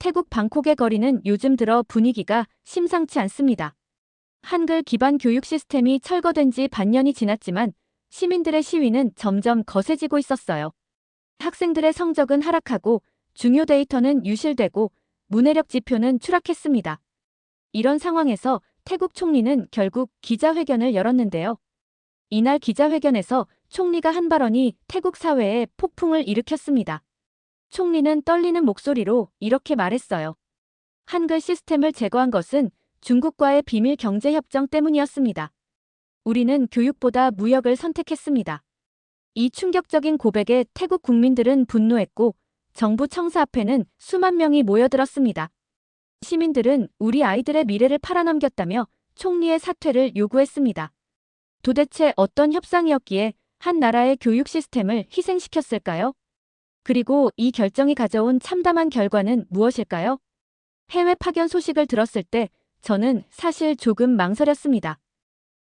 태국 방콕의 거리는 요즘 들어 분위기가 심상치 않습니다. 한글 기반 교육 시스템이 철거된 지 반년이 지났지만 시민들의 시위는 점점 거세지고 있었어요. 학생들의 성적은 하락하고 중요 데이터는 유실되고 문해력 지표는 추락했습니다. 이런 상황에서 태국 총리는 결국 기자회견을 열었는데요. 이날 기자회견에서 총리가 한 발언이 태국 사회에 폭풍을 일으켰습니다. 총리는 떨리는 목소리로 이렇게 말했어요. 한글 시스템을 제거한 것은 중국과의 비밀 경제협정 때문이었습니다. 우리는 교육보다 무역을 선택했습니다. 이 충격적인 고백에 태국 국민들은 분노했고 정부 청사 앞에는 수만 명이 모여들었습니다. 시민들은 우리 아이들의 미래를 팔아넘겼다며 총리의 사퇴를 요구했습니다. 도대체 어떤 협상이었기에 한 나라의 교육 시스템을 희생시켰을까요? 그리고 이 결정이 가져온 참담한 결과는 무엇일까요? 해외 파견 소식을 들었을 때 저는 사실 조금 망설였습니다.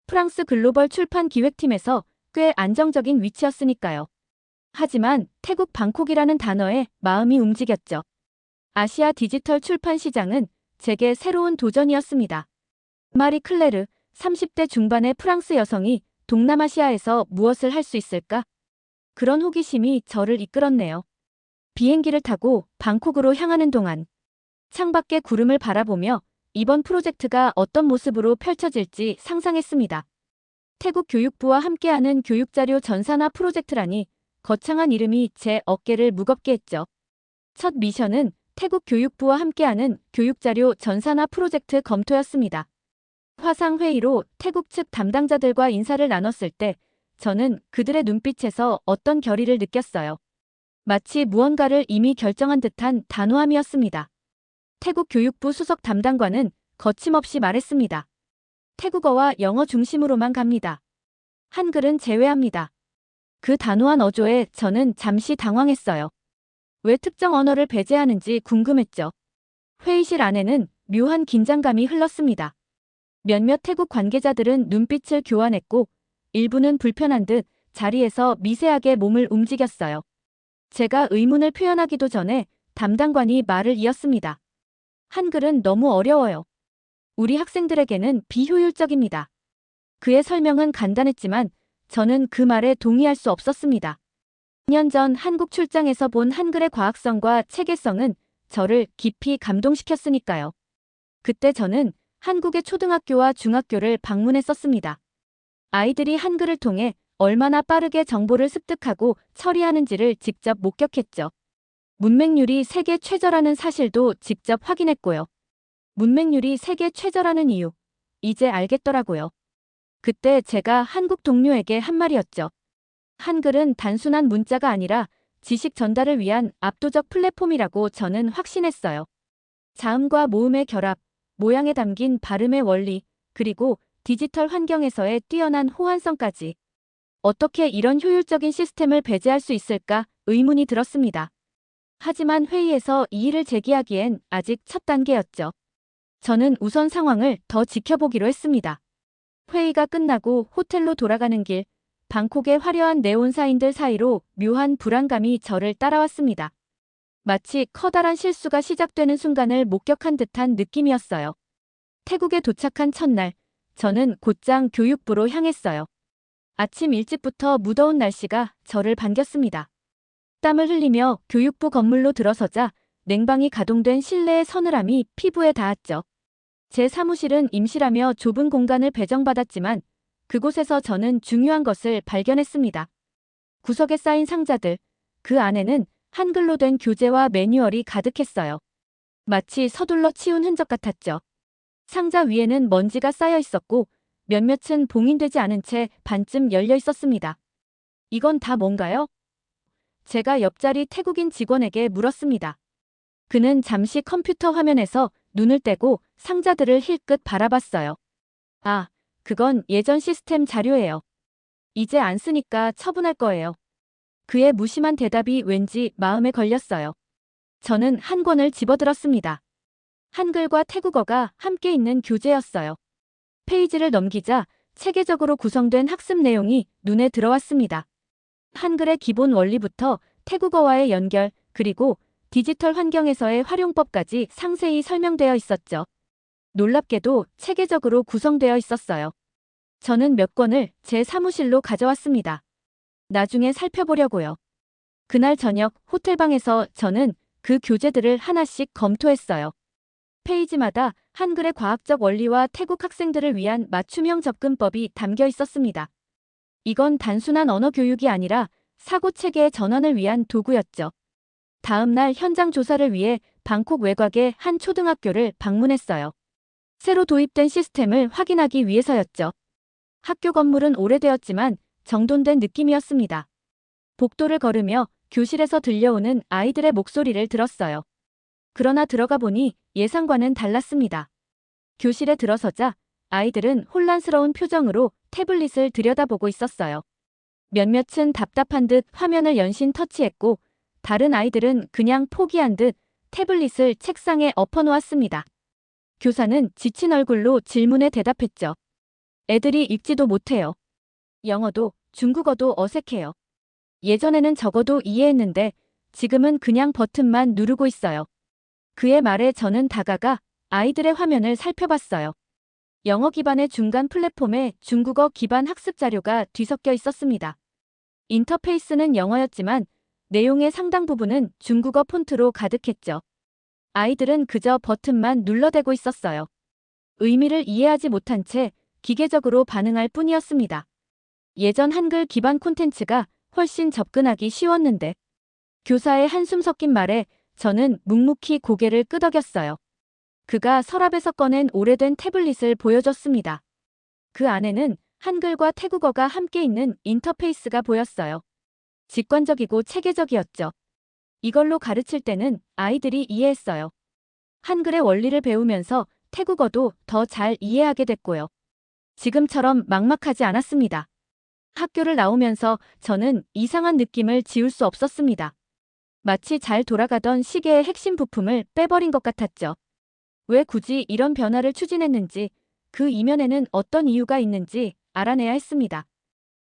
프랑스 글로벌 출판 기획팀에서 꽤 안정적인 위치였으니까요. 하지만 태국 방콕이라는 단어에 마음이 움직였죠. 아시아 디지털 출판 시장은 제게 새로운 도전이었습니다. 마리 클레르, 30대 중반의 프랑스 여성이 동남아시아에서 무엇을 할 수 있을까? 그런 호기심이 저를 이끌었네요. 비행기를 타고 방콕으로 향하는 동안 창밖의 구름을 바라보며 이번 프로젝트가 어떤 모습으로 펼쳐질지 상상했습니다. 태국 교육부와 함께하는 교육자료 전산화 프로젝트라니 거창한 이름이 제 어깨를 무겁게 했죠. 첫 미션은 태국 교육부와 함께하는 교육자료 전산화 프로젝트 검토였습니다. 화상회의로 태국 측 담당자들과 인사를 나눴을 때 저는 그들의 눈빛에서 어떤 결의를 느꼈어요. 마치 무언가를 이미 결정한 듯한 단호함이었습니다. 태국 교육부 수석 담당관은 거침없이 말했습니다. 태국어와 영어 중심으로만 갑니다. 한글은 제외합니다. 그 단호한 어조에 저는 잠시 당황했어요. 왜 특정 언어를 배제하는지 궁금했죠. 회의실 안에는 묘한 긴장감이 흘렀습니다. 몇몇 태국 관계자들은 눈빛을 교환했고 일부는 불편한 듯 자리에서 미세하게 몸을 움직였어요. 제가 의문을 표현하기도 전에 담당관이 말을 이었습니다. 한글은 너무 어려워요. 우리 학생들에게는 비효율적입니다. 그의 설명은 간단했지만 저는 그 말에 동의할 수 없었습니다. 2년 전 한국 출장에서 본 한글의 과학성과 체계성은 저를 깊이 감동시켰으니까요. 그때 저는 한국의 초등학교와 중학교를 방문했었습니다. 아이들이 한글을 통해 얼마나 빠르게 정보를 습득하고 처리하는지를 직접 목격했죠. 문맹률이 세계 최저라는 사실도 직접 확인했고요. 문맹률이 세계 최저라는 이유, 이제 알겠더라고요. 그때 제가 한국 동료에게 한 말이었죠. 한글은 단순한 문자가 아니라 지식 전달을 위한 압도적 플랫폼이라고 저는 확신했어요. 자음과 모음의 결합, 모양에 담긴 발음의 원리, 그리고 디지털 환경에서의 뛰어난 호환성까지. 어떻게 이런 효율적인 시스템을 배제할 수 있을까 의문이 들었습니다. 하지만 회의에서 이의를 제기하기엔 아직 첫 단계였죠. 저는 우선 상황을 더 지켜보기로 했습니다. 회의가 끝나고 호텔로 돌아가는 길, 방콕의 화려한 네온사인들 사이로 묘한 불안감이 저를 따라왔습니다. 마치 커다란 실수가 시작되는 순간을 목격한 듯한 느낌이었어요. 태국에 도착한 첫날, 저는 곧장 교육부로 향했어요. 아침 일찍부터 무더운 날씨가 저를 반겼습니다. 땀을 흘리며 교육부 건물로 들어서자 냉방이 가동된 실내의 서늘함이 피부에 닿았죠. 제 사무실은 임시라며 좁은 공간을 배정받았지만 그곳에서 저는 중요한 것을 발견했습니다. 구석에 쌓인 상자들, 그 안에는 한글로 된 교재와 매뉴얼이 가득했어요. 마치 서둘러 치운 흔적 같았죠. 상자 위에는 먼지가 쌓여 있었고 몇몇은 봉인되지 않은 채 반쯤 열려 있었습니다. 이건 다 뭔가요? 제가 옆자리 태국인 직원에게 물었습니다. 그는 잠시 컴퓨터 화면에서 눈을 떼고 상자들을 힐끗 바라봤어요. 아, 그건 예전 시스템 자료예요. 이제 안 쓰니까 처분할 거예요. 그의 무심한 대답이 왠지 마음에 걸렸어요. 저는 한 권을 집어들었습니다. 한글과 태국어가 함께 있는 교재였어요. 페이지를 넘기자 체계적으로 구성된 학습 내용이 눈에 들어왔습니다. 한글의 기본 원리부터 태국어와의 연결, 그리고 디지털 환경에서의 활용법까지 상세히 설명되어 있었죠. 놀랍게도 체계적으로 구성되어 있었어요. 저는 몇 권을 제 사무실로 가져왔습니다. 나중에 살펴보려고요. 그날 저녁 호텔방에서 저는 그 교재들을 하나씩 검토했어요. 페이지마다 한글의 과학적 원리와 태국 학생들을 위한 맞춤형 접근법이 담겨 있었습니다. 이건 단순한 언어 교육이 아니라 사고체계의 전환을 위한 도구였죠. 다음 날 현장 조사를 위해 방콕 외곽의 한 초등학교를 방문했어요. 새로 도입된 시스템을 확인하기 위해서였죠. 학교 건물은 오래되었지만 정돈된 느낌이었습니다. 복도를 걸으며 교실에서 들려오는 아이들의 목소리를 들었어요. 그러나 들어가 보니 예상과는 달랐습니다. 교실에 들어서자 아이들은 혼란스러운 표정으로 태블릿을 들여다보고 있었어요. 몇몇은 답답한 듯 화면을 연신 터치했고 다른 아이들은 그냥 포기한 듯 태블릿을 책상에 엎어놓았습니다. 교사는 지친 얼굴로 질문에 대답했죠. 애들이 읽지도 못해요. 영어도 중국어도 어색해요. 예전에는 적어도 이해했는데 지금은 그냥 버튼만 누르고 있어요. 그의 말에 저는 다가가 아이들의 화면을 살펴봤어요. 영어 기반의 중간 플랫폼에 중국어 기반 학습 자료가 뒤섞여 있었습니다. 인터페이스는 영어였지만 내용의 상당 부분은 중국어 폰트로 가득했죠. 아이들은 그저 버튼만 눌러대고 있었어요. 의미를 이해하지 못한 채 기계적으로 반응할 뿐이었습니다. 예전 한글 기반 콘텐츠가 훨씬 접근하기 쉬웠는데 교사의 한숨 섞인 말에 저는 묵묵히 고개를 끄덕였어요. 그가 서랍에서 꺼낸 오래된 태블릿을 보여줬습니다. 그 안에는 한글과 태국어가 함께 있는 인터페이스가 보였어요. 직관적이고 체계적이었죠. 이걸로 가르칠 때는 아이들이 이해했어요. 한글의 원리를 배우면서 태국어도 더 잘 이해하게 됐고요. 지금처럼 막막하지 않았습니다. 학교를 나오면서 저는 이상한 느낌을 지울 수 없었습니다. 마치 잘 돌아가던 시계의 핵심 부품을 빼버린 것 같았죠. 왜 굳이 이런 변화를 추진했는지, 그 이면에는 어떤 이유가 있는지 알아내야 했습니다.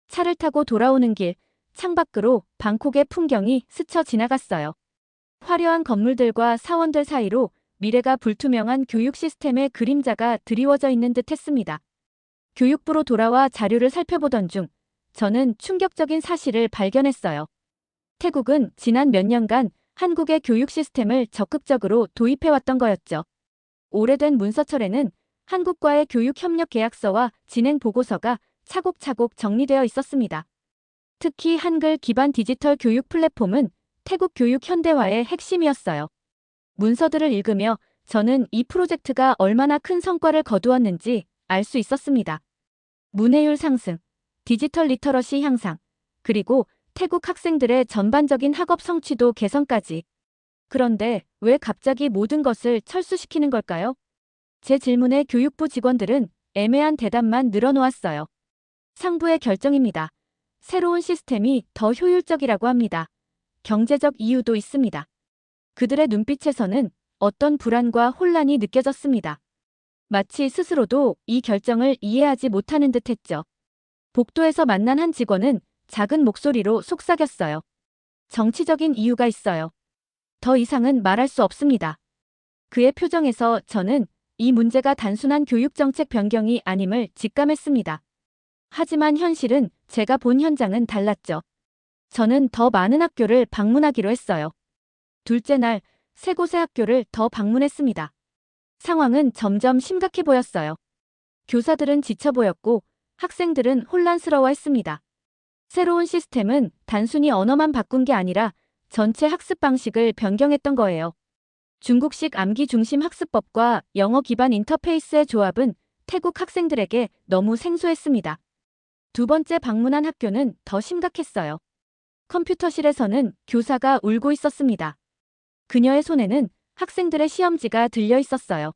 차를 타고 돌아오는 길, 창밖으로 방콕의 풍경이 스쳐 지나갔어요. 화려한 건물들과 사원들 사이로 미래가 불투명한 교육 시스템의 그림자가 드리워져 있는 듯 했습니다. 교육부로 돌아와 자료를 살펴보던 중 저는 충격적인 사실을 발견했어요. 태국은 지난 몇 년간 한국의 교육 시스템을 적극적으로 도입해왔던 거였죠. 오래된 문서철에는 한국과의 교육 협력 계약서와 진행 보고서가 차곡차곡 정리되어 있었습니다. 특히 한글 기반 디지털 교육 플랫폼은 태국 교육 현대화의 핵심이었어요. 문서들을 읽으며 저는 이 프로젝트가 얼마나 큰 성과를 거두었는지 알 수 있었습니다. 문해율 상승, 디지털 리터러시 향상, 그리고 태국 학생들의 전반적인 학업 성취도 개선까지. 그런데 왜 갑자기 모든 것을 철수시키는 걸까요? 제 질문에 교육부 직원들은 애매한 대답만 늘어놓았어요. 상부의 결정입니다. 새로운 시스템이 더 효율적이라고 합니다. 경제적 이유도 있습니다. 그들의 눈빛에서는 어떤 불안과 혼란이 느껴졌습니다. 마치 스스로도 이 결정을 이해하지 못하는 듯했죠. 복도에서 만난 한 직원은 작은 목소리로 속삭였어요. 정치적인 이유가 있어요. 더 이상은 말할 수 없습니다. 그의 표정에서 저는 이 문제가 단순한 교육정책 변경이 아님을 직감했습니다. 하지만 현실은 제가 본 현장은 달랐죠. 저는 더 많은 학교를 방문하기로 했어요. 둘째 날, 세 곳의 학교를 더 방문했습니다. 상황은 점점 심각해 보였어요. 교사들은 지쳐 보였고 학생들은 혼란스러워했습니다. 새로운 시스템은 단순히 언어만 바꾼 게 아니라 전체 학습 방식을 변경했던 거예요. 중국식 암기 중심 학습법과 영어 기반 인터페이스의 조합은 태국 학생들에게 너무 생소했습니다. 두 번째 방문한 학교는 더 심각했어요. 컴퓨터실에서는 교사가 울고 있었습니다. 그녀의 손에는 학생들의 시험지가 들려 있었어요.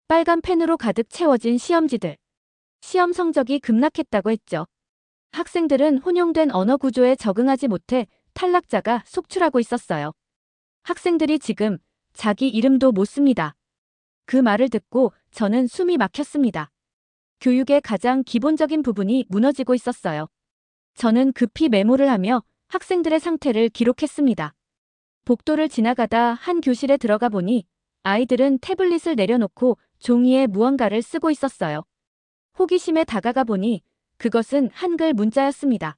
빨간 펜으로 가득 채워진 시험지들. 시험 성적이 급락했다고 했죠. 학생들은 혼용된 언어 구조에 적응하지 못해 탈락자가 속출하고 있었어요. 학생들이 지금 자기 이름도 못 씁니다. 그 말을 듣고 저는 숨이 막혔습니다. 교육의 가장 기본적인 부분이 무너지고 있었어요. 저는 급히 메모를 하며 학생들의 상태를 기록했습니다. 복도를 지나가다 한 교실에 들어가 보니 아이들은 태블릿을 내려놓고 종이에 무언가를 쓰고 있었어요. 호기심에 다가가 보니 그것은 한글 문자였습니다.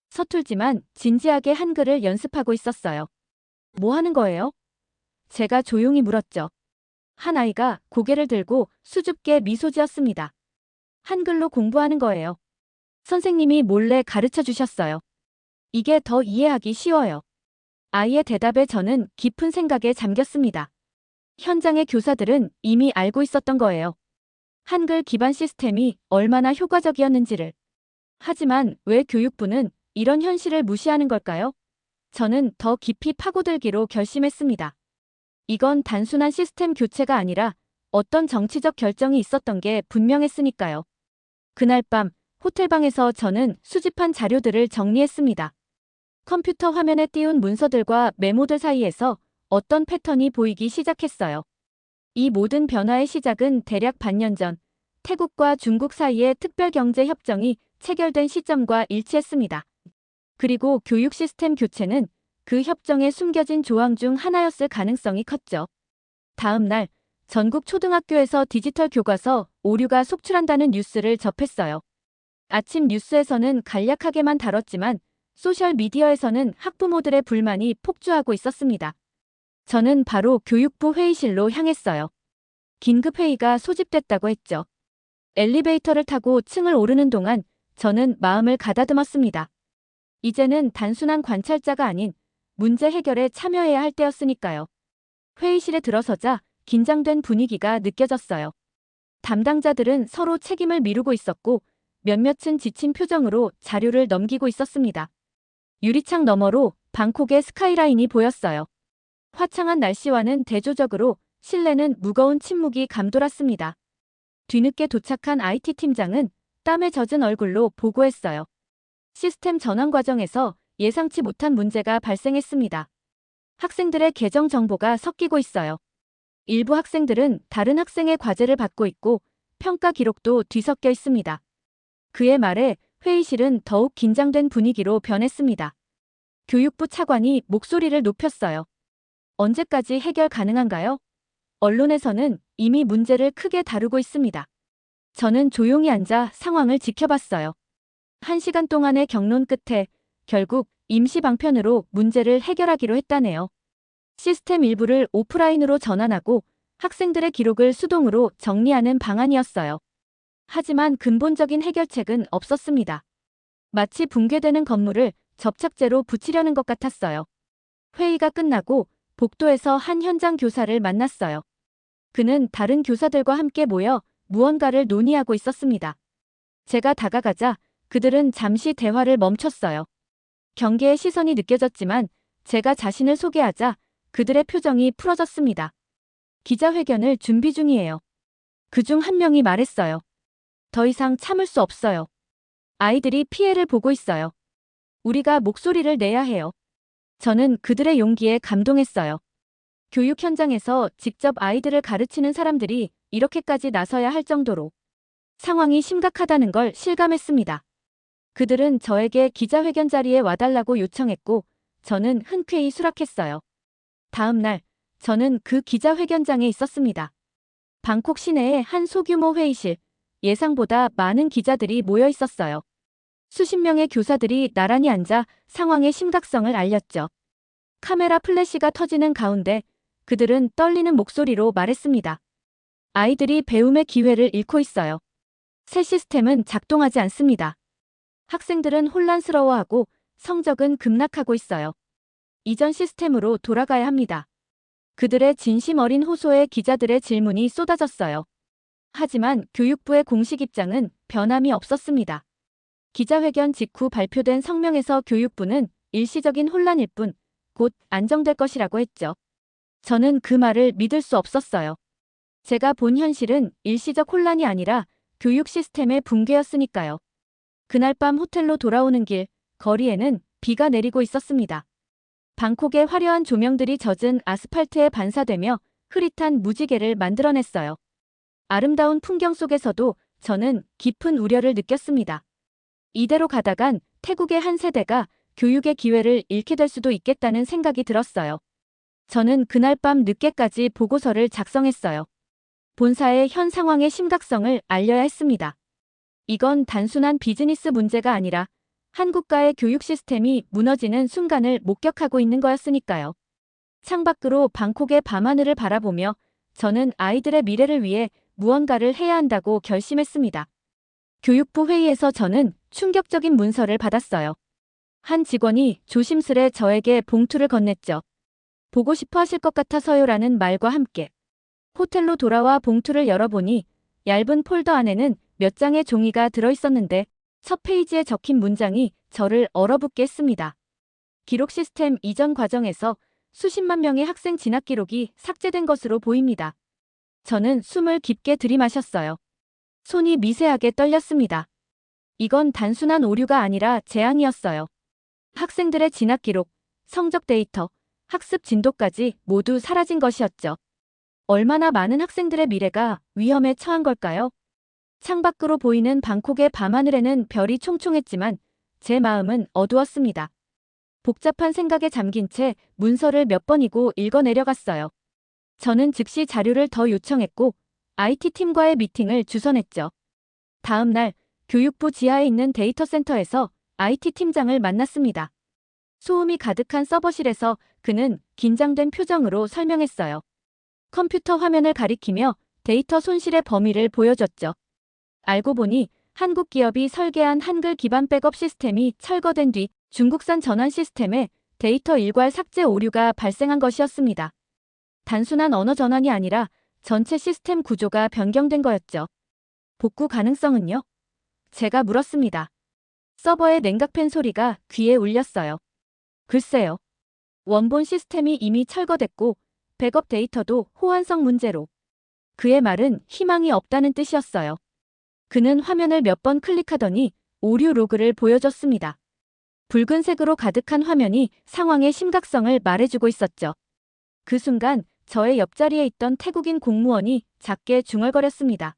서툴지만 진지하게 한글을 연습하고 있었어요. 뭐 하는 거예요? 제가 조용히 물었죠. 한 아이가 고개를 들고 수줍게 미소 지었습니다. 한글로 공부하는 거예요. 선생님이 몰래 가르쳐 주셨어요. 이게 더 이해하기 쉬워요. 아이의 대답에 저는 깊은 생각에 잠겼습니다. 현장의 교사들은 이미 알고 있었던 거예요. 한글 기반 시스템이 얼마나 효과적이었는지를. 하지만 왜 교육부는 이런 현실을 무시하는 걸까요? 저는 더 깊이 파고들기로 결심했습니다. 이건 단순한 시스템 교체가 아니라 어떤 정치적 결정이 있었던 게 분명했으니까요. 그날 밤 호텔방에서 저는 수집한 자료들을 정리했습니다. 컴퓨터 화면에 띄운 문서들과 메모들 사이에서 어떤 패턴이 보이기 시작했어요. 이 모든 변화의 시작은 대략 반년 전 태국과 중국 사이의 특별경제협정이 체결된 시점과 일치했습니다. 그리고 교육 시스템 교체는 그 협정에 숨겨진 조항 중 하나였을 가능성이 컸죠. 다음 날 전국 초등학교에서 디지털 교과서 오류가 속출한다는 뉴스를 접했어요. 아침 뉴스에서는 간략하게만 다뤘지만 소셜미디어에서는 학부모들의 불만이 폭주하고 있었습니다. 저는 바로 교육부 회의실로 향했어요. 긴급회의가 소집됐다고 했죠. 엘리베이터를 타고 층을 오르는 동안 저는 마음을 가다듬었습니다. 이제는 단순한 관찰자가 아닌 문제 해결에 참여해야 할 때였으니까요. 회의실에 들어서자 긴장된 분위기가 느껴졌어요. 담당자들은 서로 책임을 미루고 있었고 몇몇은 지친 표정으로 자료를 넘기고 있었습니다. 유리창 너머로 방콕의 스카이라인이 보였어요. 화창한 날씨와는 대조적으로 실내는 무거운 침묵이 감돌았습니다. 뒤늦게 도착한 IT 팀장은 땀에 젖은 얼굴로 보고했어요. 시스템 전환 과정에서 예상치 못한 문제가 발생했습니다. 학생들의 계정 정보가 섞이고 있어요. 일부 학생들은 다른 학생의 과제를 받고 있고 평가 기록도 뒤섞여 있습니다. 그의 말에 회의실은 더욱 긴장된 분위기로 변했습니다. 교육부 차관이 목소리를 높였어요. 언제까지 해결 가능한가요? 언론에서는 이미 문제를 크게 다루고 있습니다. 저는 조용히 앉아 상황을 지켜봤어요. 1시간 동안의 경론 끝에 결국 임시 방편으로 문제를 해결하기로 했다네요. 시스템 일부를 오프라인으로 전환하고 학생들의 기록을 수동으로 정리하는 방안이었어요. 하지만 근본적인 해결책은 없었습니다. 마치 붕괴되는 건물을 접착제로 붙이려는 것 같았어요. 회의가 끝나고 복도에서 한 현장 교사를 만났어요. 그는 다른 교사들과 함께 모여 무언가를 논의하고 있었습니다. 제가 다가가자 그들은 잠시 대화를 멈췄어요. 경계의 시선이 느껴졌지만 제가 자신을 소개하자 그들의 표정이 풀어졌습니다. 기자회견을 준비 중이에요. 그중 한 명이 말했어요. 더 이상 참을 수 없어요. 아이들이 피해를 보고 있어요. 우리가 목소리를 내야 해요. 저는 그들의 용기에 감동했어요. 교육 현장에서 직접 아이들을 가르치는 사람들이 이렇게까지 나서야 할 정도로 상황이 심각하다는 걸 실감했습니다. 그들은 저에게 기자회견 자리에 와달라고 요청했고 저는 흔쾌히 수락했어요. 다음 날 저는 그 기자회견장에 있었습니다. 방콕 시내의 한 소규모 회의실, 예상보다 많은 기자들이 모여 있었어요. 수십 명의 교사들이 나란히 앉아 상황의 심각성을 알렸죠. 카메라 플래시가 터지는 가운데 그들은 떨리는 목소리로 말했습니다. 아이들이 배움의 기회를 잃고 있어요. 새 시스템은 작동하지 않습니다. 학생들은 혼란스러워하고 성적은 급락하고 있어요. 이전 시스템으로 돌아가야 합니다. 그들의 진심 어린 호소에 기자들의 질문이 쏟아졌어요. 하지만 교육부의 공식 입장은 변함이 없었습니다. 기자회견 직후 발표된 성명에서 교육부는 일시적인 혼란일 뿐 곧 안정될 것이라고 했죠. 저는 그 말을 믿을 수 없었어요. 제가 본 현실은 일시적 혼란이 아니라 교육 시스템의 붕괴였으니까요. 그날 밤 호텔로 돌아오는 길, 거리에는 비가 내리고 있었습니다. 방콕의 화려한 조명들이 젖은 아스팔트에 반사되며 흐릿한 무지개를 만들어냈어요. 아름다운 풍경 속에서도 저는 깊은 우려를 느꼈습니다. 이대로 가다간 태국의 한 세대가 교육의 기회를 잃게 될 수도 있겠다는 생각이 들었어요. 저는 그날 밤 늦게까지 보고서를 작성했어요. 본사에 현 상황의 심각성을 알려야 했습니다. 이건 단순한 비즈니스 문제가 아니라 한국과의 교육 시스템이 무너지는 순간을 목격하고 있는 거였으니까요. 창밖으로 방콕의 밤하늘을 바라보며 저는 아이들의 미래를 위해 무언가를 해야 한다고 결심했습니다. 교육부 회의에서 저는 충격적인 문서를 받았어요. 한 직원이 조심스레 저에게 봉투를 건넸죠. 보고 싶어 하실 것 같아서요라는 말과 함께 호텔로 돌아와 봉투를 열어보니 얇은 폴더 안에는 몇 장의 종이가 들어있었는데 첫 페이지에 적힌 문장이 저를 얼어붙게 했습니다. 기록 시스템 이전 과정에서 수십만 명의 학생 진학 기록이 삭제된 것으로 보입니다. 저는 숨을 깊게 들이마셨어요. 손이 미세하게 떨렸습니다. 이건 단순한 오류가 아니라 재앙이었어요. 학생들의 진학 기록, 성적 데이터, 학습 진도까지 모두 사라진 것이었죠. 얼마나 많은 학생들의 미래가 위험에 처한 걸까요? 창밖으로 보이는 방콕의 밤하늘에는 별이 총총했지만 제 마음은 어두웠습니다. 복잡한 생각에 잠긴 채 문서를 몇 번이고 읽어 내려갔어요. 저는 즉시 자료를 더 요청했고 IT팀과의 미팅을 주선했죠. 다음 날 교육부 지하에 있는 데이터 센터에서 IT팀장을 만났습니다. 소음이 가득한 서버실에서 그는 긴장된 표정으로 설명했어요. 컴퓨터 화면을 가리키며 데이터 손실의 범위를 보여줬죠. 알고 보니 한국 기업이 설계한 한글 기반 백업 시스템이 철거된 뒤 중국산 전환 시스템에 데이터 일괄 삭제 오류가 발생한 것이었습니다. 단순한 언어 전환이 아니라 전체 시스템 구조가 변경된 거였죠. 복구 가능성은요? 제가 물었습니다. 서버의 냉각팬 소리가 귀에 울렸어요. 글쎄요. 원본 시스템이 이미 철거됐고 백업 데이터도 호환성 문제로. 그의 말은 희망이 없다는 뜻이었어요. 그는 화면을 몇 번 클릭하더니 오류 로그를 보여줬습니다. 붉은색으로 가득한 화면이 상황의 심각성을 말해주고 있었죠. 그 순간 저의 옆자리에 있던 태국인 공무원이 작게 중얼거렸습니다.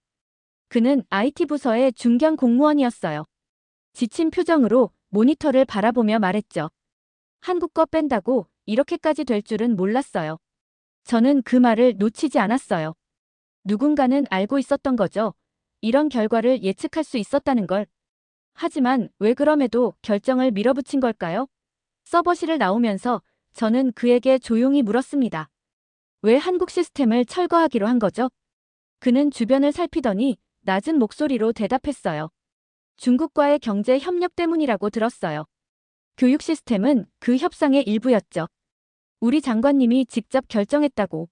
그는 IT 부서의 중견 공무원이었어요. 지친 표정으로 모니터를 바라보며 말했죠. 한국 거 뺀다고 이렇게까지 될 줄은 몰랐어요. 저는 그 말을 놓치지 않았어요. 누군가는 알고 있었던 거죠. 이런 결과를 예측할 수 있었다는 걸. 하지만 왜 그럼에도 결정을 밀어붙인 걸까요? 서버실을 나오면서 저는 그에게 조용히 물었습니다. 왜 한국 시스템을 철거하기로 한 거죠? 그는 주변을 살피더니 낮은 목소리로 대답했어요. 중국과의 경제 협력 때문이라고 들었어요. 교육 시스템은 그 협상의 일부였죠. 우리 장관님이 직접 결정했다고.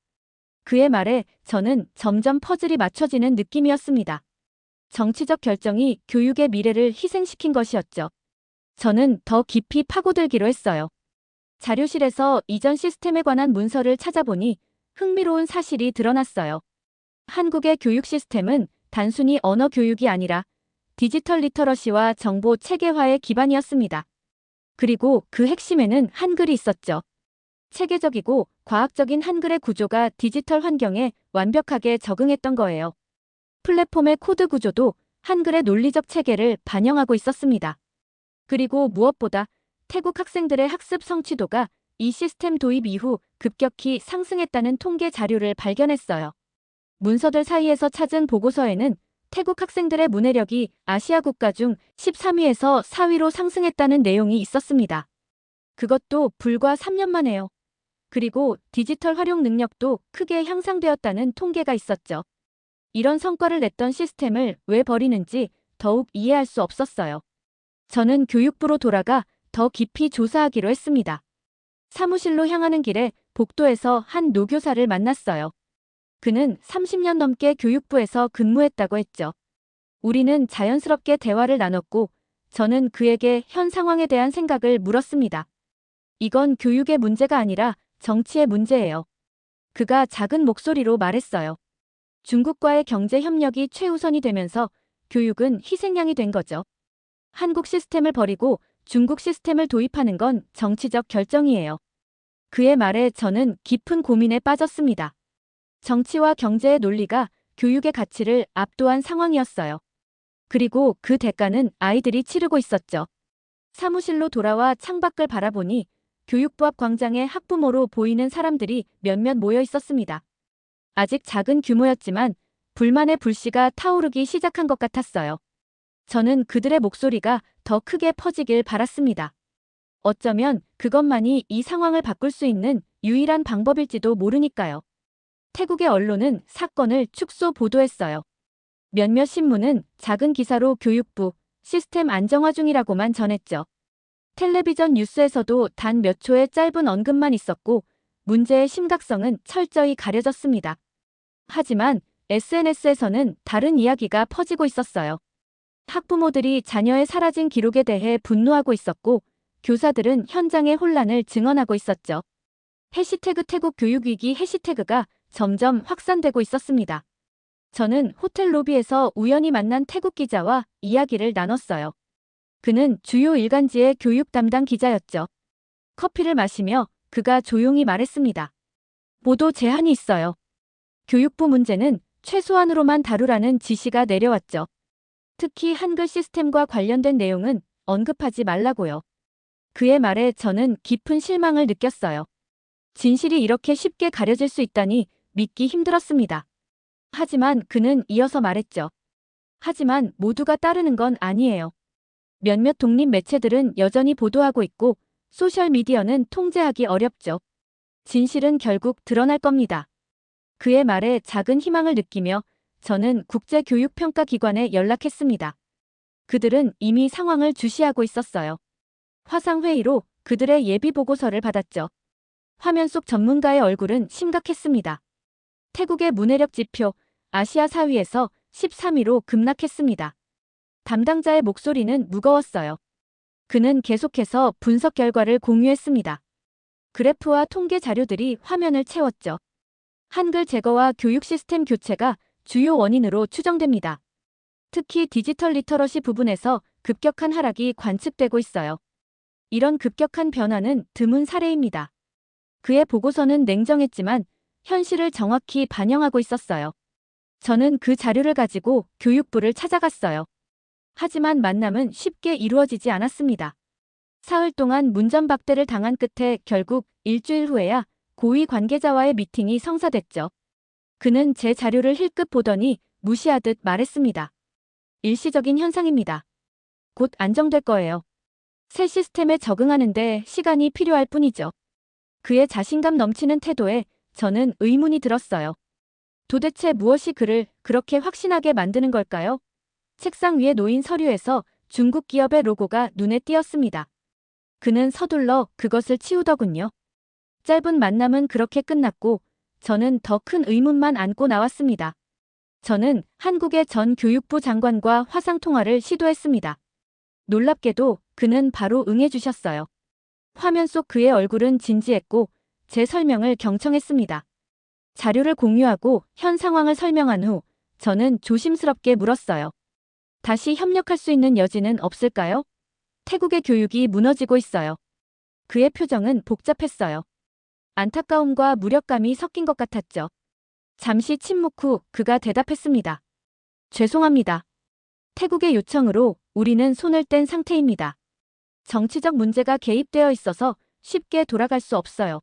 그의 말에 저는 점점 퍼즐이 맞춰지는 느낌이었습니다. 정치적 결정이 교육의 미래를 희생시킨 것이었죠. 저는 더 깊이 파고들기로 했어요. 자료실에서 이전 시스템에 관한 문서를 찾아보니 흥미로운 사실이 드러났어요. 한국의 교육 시스템은 단순히 언어 교육이 아니라 디지털 리터러시와 정보 체계화의 기반이었습니다. 그리고 그 핵심에는 한글이 있었죠. 체계적이고 과학적인 한글의 구조가 디지털 환경에 완벽하게 적응했던 거예요. 플랫폼의 코드 구조도 한글의 논리적 체계를 반영하고 있었습니다. 그리고 무엇보다 태국 학생들의 학습 성취도가 이 시스템 도입 이후 급격히 상승했다는 통계 자료를 발견했어요. 문서들 사이에서 찾은 보고서에는 태국 학생들의 문해력이 아시아 국가 중 13위에서 4위로 상승했다는 내용이 있었습니다. 그것도 불과 3년 만에요. 그리고 디지털 활용 능력도 크게 향상되었다는 통계가 있었죠. 이런 성과를 냈던 시스템을 왜 버리는지 더욱 이해할 수 없었어요. 저는 교육부로 돌아가 더 깊이 조사하기로 했습니다. 사무실로 향하는 길에 복도에서 한 노교사를 만났어요. 그는 30년 넘게 교육부에서 근무했다고 했죠. 우리는 자연스럽게 대화를 나눴고 저는 그에게 현 상황에 대한 생각을 물었습니다. 이건 교육의 문제가 아니라 정치의 문제예요. 그가 작은 목소리로 말했어요. 중국과의 경제 협력이 최우선이 되면서 교육은 희생양이 된 거죠. 한국 시스템을 버리고 중국 시스템을 도입하는 건 정치적 결정이에요. 그의 말에 저는 깊은 고민에 빠졌습니다. 정치와 경제의 논리가 교육의 가치를 압도한 상황이었어요. 그리고 그 대가는 아이들이 치르고 있었죠. 사무실로 돌아와 창밖을 바라보니 교육부 앞 광장에 학부모로 보이는 사람들이 몇몇 모여 있었습니다. 아직 작은 규모였지만 불만의 불씨가 타오르기 시작한 것 같았어요. 저는 그들의 목소리가 더 크게 퍼지길 바랐습니다. 어쩌면 그것만이 이 상황을 바꿀 수 있는 유일한 방법일지도 모르니까요. 태국의 언론은 사건을 축소 보도했어요. 몇몇 신문은 작은 기사로 교육부 시스템 안정화 중이라고만 전했죠. 텔레비전 뉴스에서도 단 몇 초의 짧은 언급만 있었고 문제의 심각성은 철저히 가려졌습니다. 하지만 SNS에서는 다른 이야기가 퍼지고 있었어요. 학부모들이 자녀의 사라진 기록에 대해 분노하고 있었고 교사들은 현장의 혼란을 증언하고 있었죠. 해시태그 태국 교육위기 해시태그가 점점 확산되고 있었습니다. 저는 호텔 로비에서 우연히 만난 태국 기자와 이야기를 나눴어요. 그는 주요 일간지의 교육 담당 기자였죠. 커피를 마시며 그가 조용히 말했습니다. 보도 제한이 있어요. 교육부 문제는 최소한으로만 다루라는 지시가 내려왔죠. 특히 한글 시스템과 관련된 내용은 언급하지 말라고요. 그의 말에 저는 깊은 실망을 느꼈어요. 진실이 이렇게 쉽게 가려질 수 있다니 믿기 힘들었습니다. 하지만 그는 이어서 말했죠. 하지만 모두가 따르는 건 아니에요. 몇몇 독립 매체들은 여전히 보도하고 있고 소셜미디어는 통제하기 어렵죠. 진실은 결국 드러날 겁니다. 그의 말에 작은 희망을 느끼며 저는 국제교육평가기관에 연락했습니다. 그들은 이미 상황을 주시하고 있었어요. 화상회의로 그들의 예비보고서를 받았죠. 화면 속 전문가의 얼굴은 심각했습니다. 태국의 문해력 지표 아시아 4위에서 13위로 급락했습니다. 담당자의 목소리는 무거웠어요. 그는 계속해서 분석 결과를 공유했습니다. 그래프와 통계 자료들이 화면을 채웠죠. 한글 제거와 교육 시스템 교체가 주요 원인으로 추정됩니다. 특히 디지털 리터러시 부분에서 급격한 하락이 관측되고 있어요. 이런 급격한 변화는 드문 사례입니다. 그의 보고서는 냉정했지만 현실을 정확히 반영하고 있었어요. 저는 그 자료를 가지고 교육부를 찾아갔어요. 하지만 만남은 쉽게 이루어지지 않았습니다. 사흘 동안 문전박대를 당한 끝에 결국 일주일 후에야 고위 관계자와의 미팅이 성사됐죠. 그는 제 자료를 힐끗 보더니 무시하듯 말했습니다. 일시적인 현상입니다. 곧 안정될 거예요. 새 시스템에 적응하는데 시간이 필요할 뿐이죠. 그의 자신감 넘치는 태도에 저는 의문이 들었어요. 도대체 무엇이 그를 그렇게 확신하게 만드는 걸까요? 책상 위에 놓인 서류에서 중국 기업의 로고가 눈에 띄었습니다. 그는 서둘러 그것을 치우더군요. 짧은 만남은 그렇게 끝났고 저는 더 큰 의문만 안고 나왔습니다. 저는 한국의 전 교육부 장관과 화상통화를 시도했습니다. 놀랍게도 그는 바로 응해주셨어요. 화면 속 그의 얼굴은 진지했고 제 설명을 경청했습니다. 자료를 공유하고 현 상황을 설명한 후 저는 조심스럽게 물었어요. 다시 협력할 수 있는 여지는 없을까요? 태국의 교육이 무너지고 있어요. 그의 표정은 복잡했어요. 안타까움과 무력감이 섞인 것 같았죠. 잠시 침묵 후 그가 대답했습니다. 죄송합니다. 태국의 요청으로 우리는 손을 뗀 상태입니다. 정치적 문제가 개입되어 있어서 쉽게 돌아갈 수 없어요.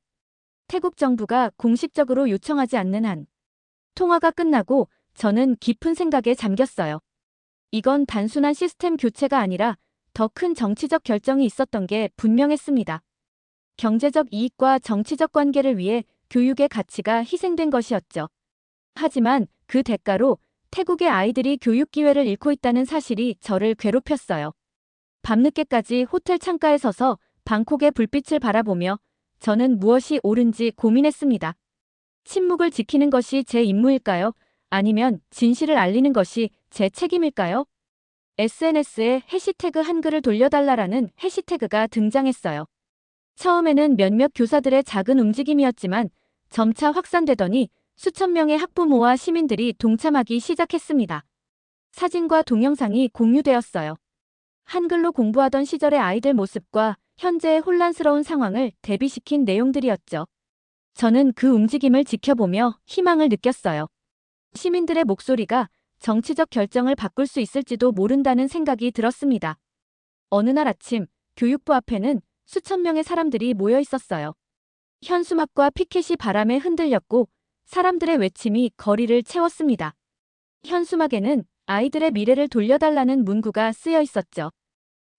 태국 정부가 공식적으로 요청하지 않는 한. 통화가 끝나고 저는 깊은 생각에 잠겼어요. 이건 단순한 시스템 교체가 아니라 더 큰 정치적 결정이 있었던 게 분명했습니다. 경제적 이익과 정치적 관계를 위해 교육의 가치가 희생된 것이었죠. 하지만 그 대가로 태국의 아이들이 교육 기회를 잃고 있다는 사실이 저를 괴롭혔어요. 밤늦게까지 호텔 창가에 서서 방콕의 불빛을 바라보며 저는 무엇이 옳은지 고민했습니다. 침묵을 지키는 것이 제 임무일까요? 아니면 진실을 알리는 것이 제 책임일까요? SNS에 해시태그 한글을 돌려달라라는 해시태그가 등장했어요. 처음에는 몇몇 교사들의 작은 움직임이었지만 점차 확산되더니 수천 명의 학부모와 시민들이 동참하기 시작했습니다. 사진과 동영상이 공유되었어요. 한글로 공부하던 시절의 아이들 모습과 현재의 혼란스러운 상황을 대비시킨 내용들이었죠. 저는 그 움직임을 지켜보며 희망을 느꼈어요. 시민들의 목소리가 정치적 결정을 바꿀 수 있을지도 모른다는 생각이 들었습니다. 어느 날 아침 교육부 앞에는 수천 명의 사람들이 모여 있었어요. 현수막과 피켓이 바람에 흔들렸고 사람들의 외침이 거리를 채웠습니다. 현수막에는 아이들의 미래를 돌려달라는 문구가 쓰여 있었죠.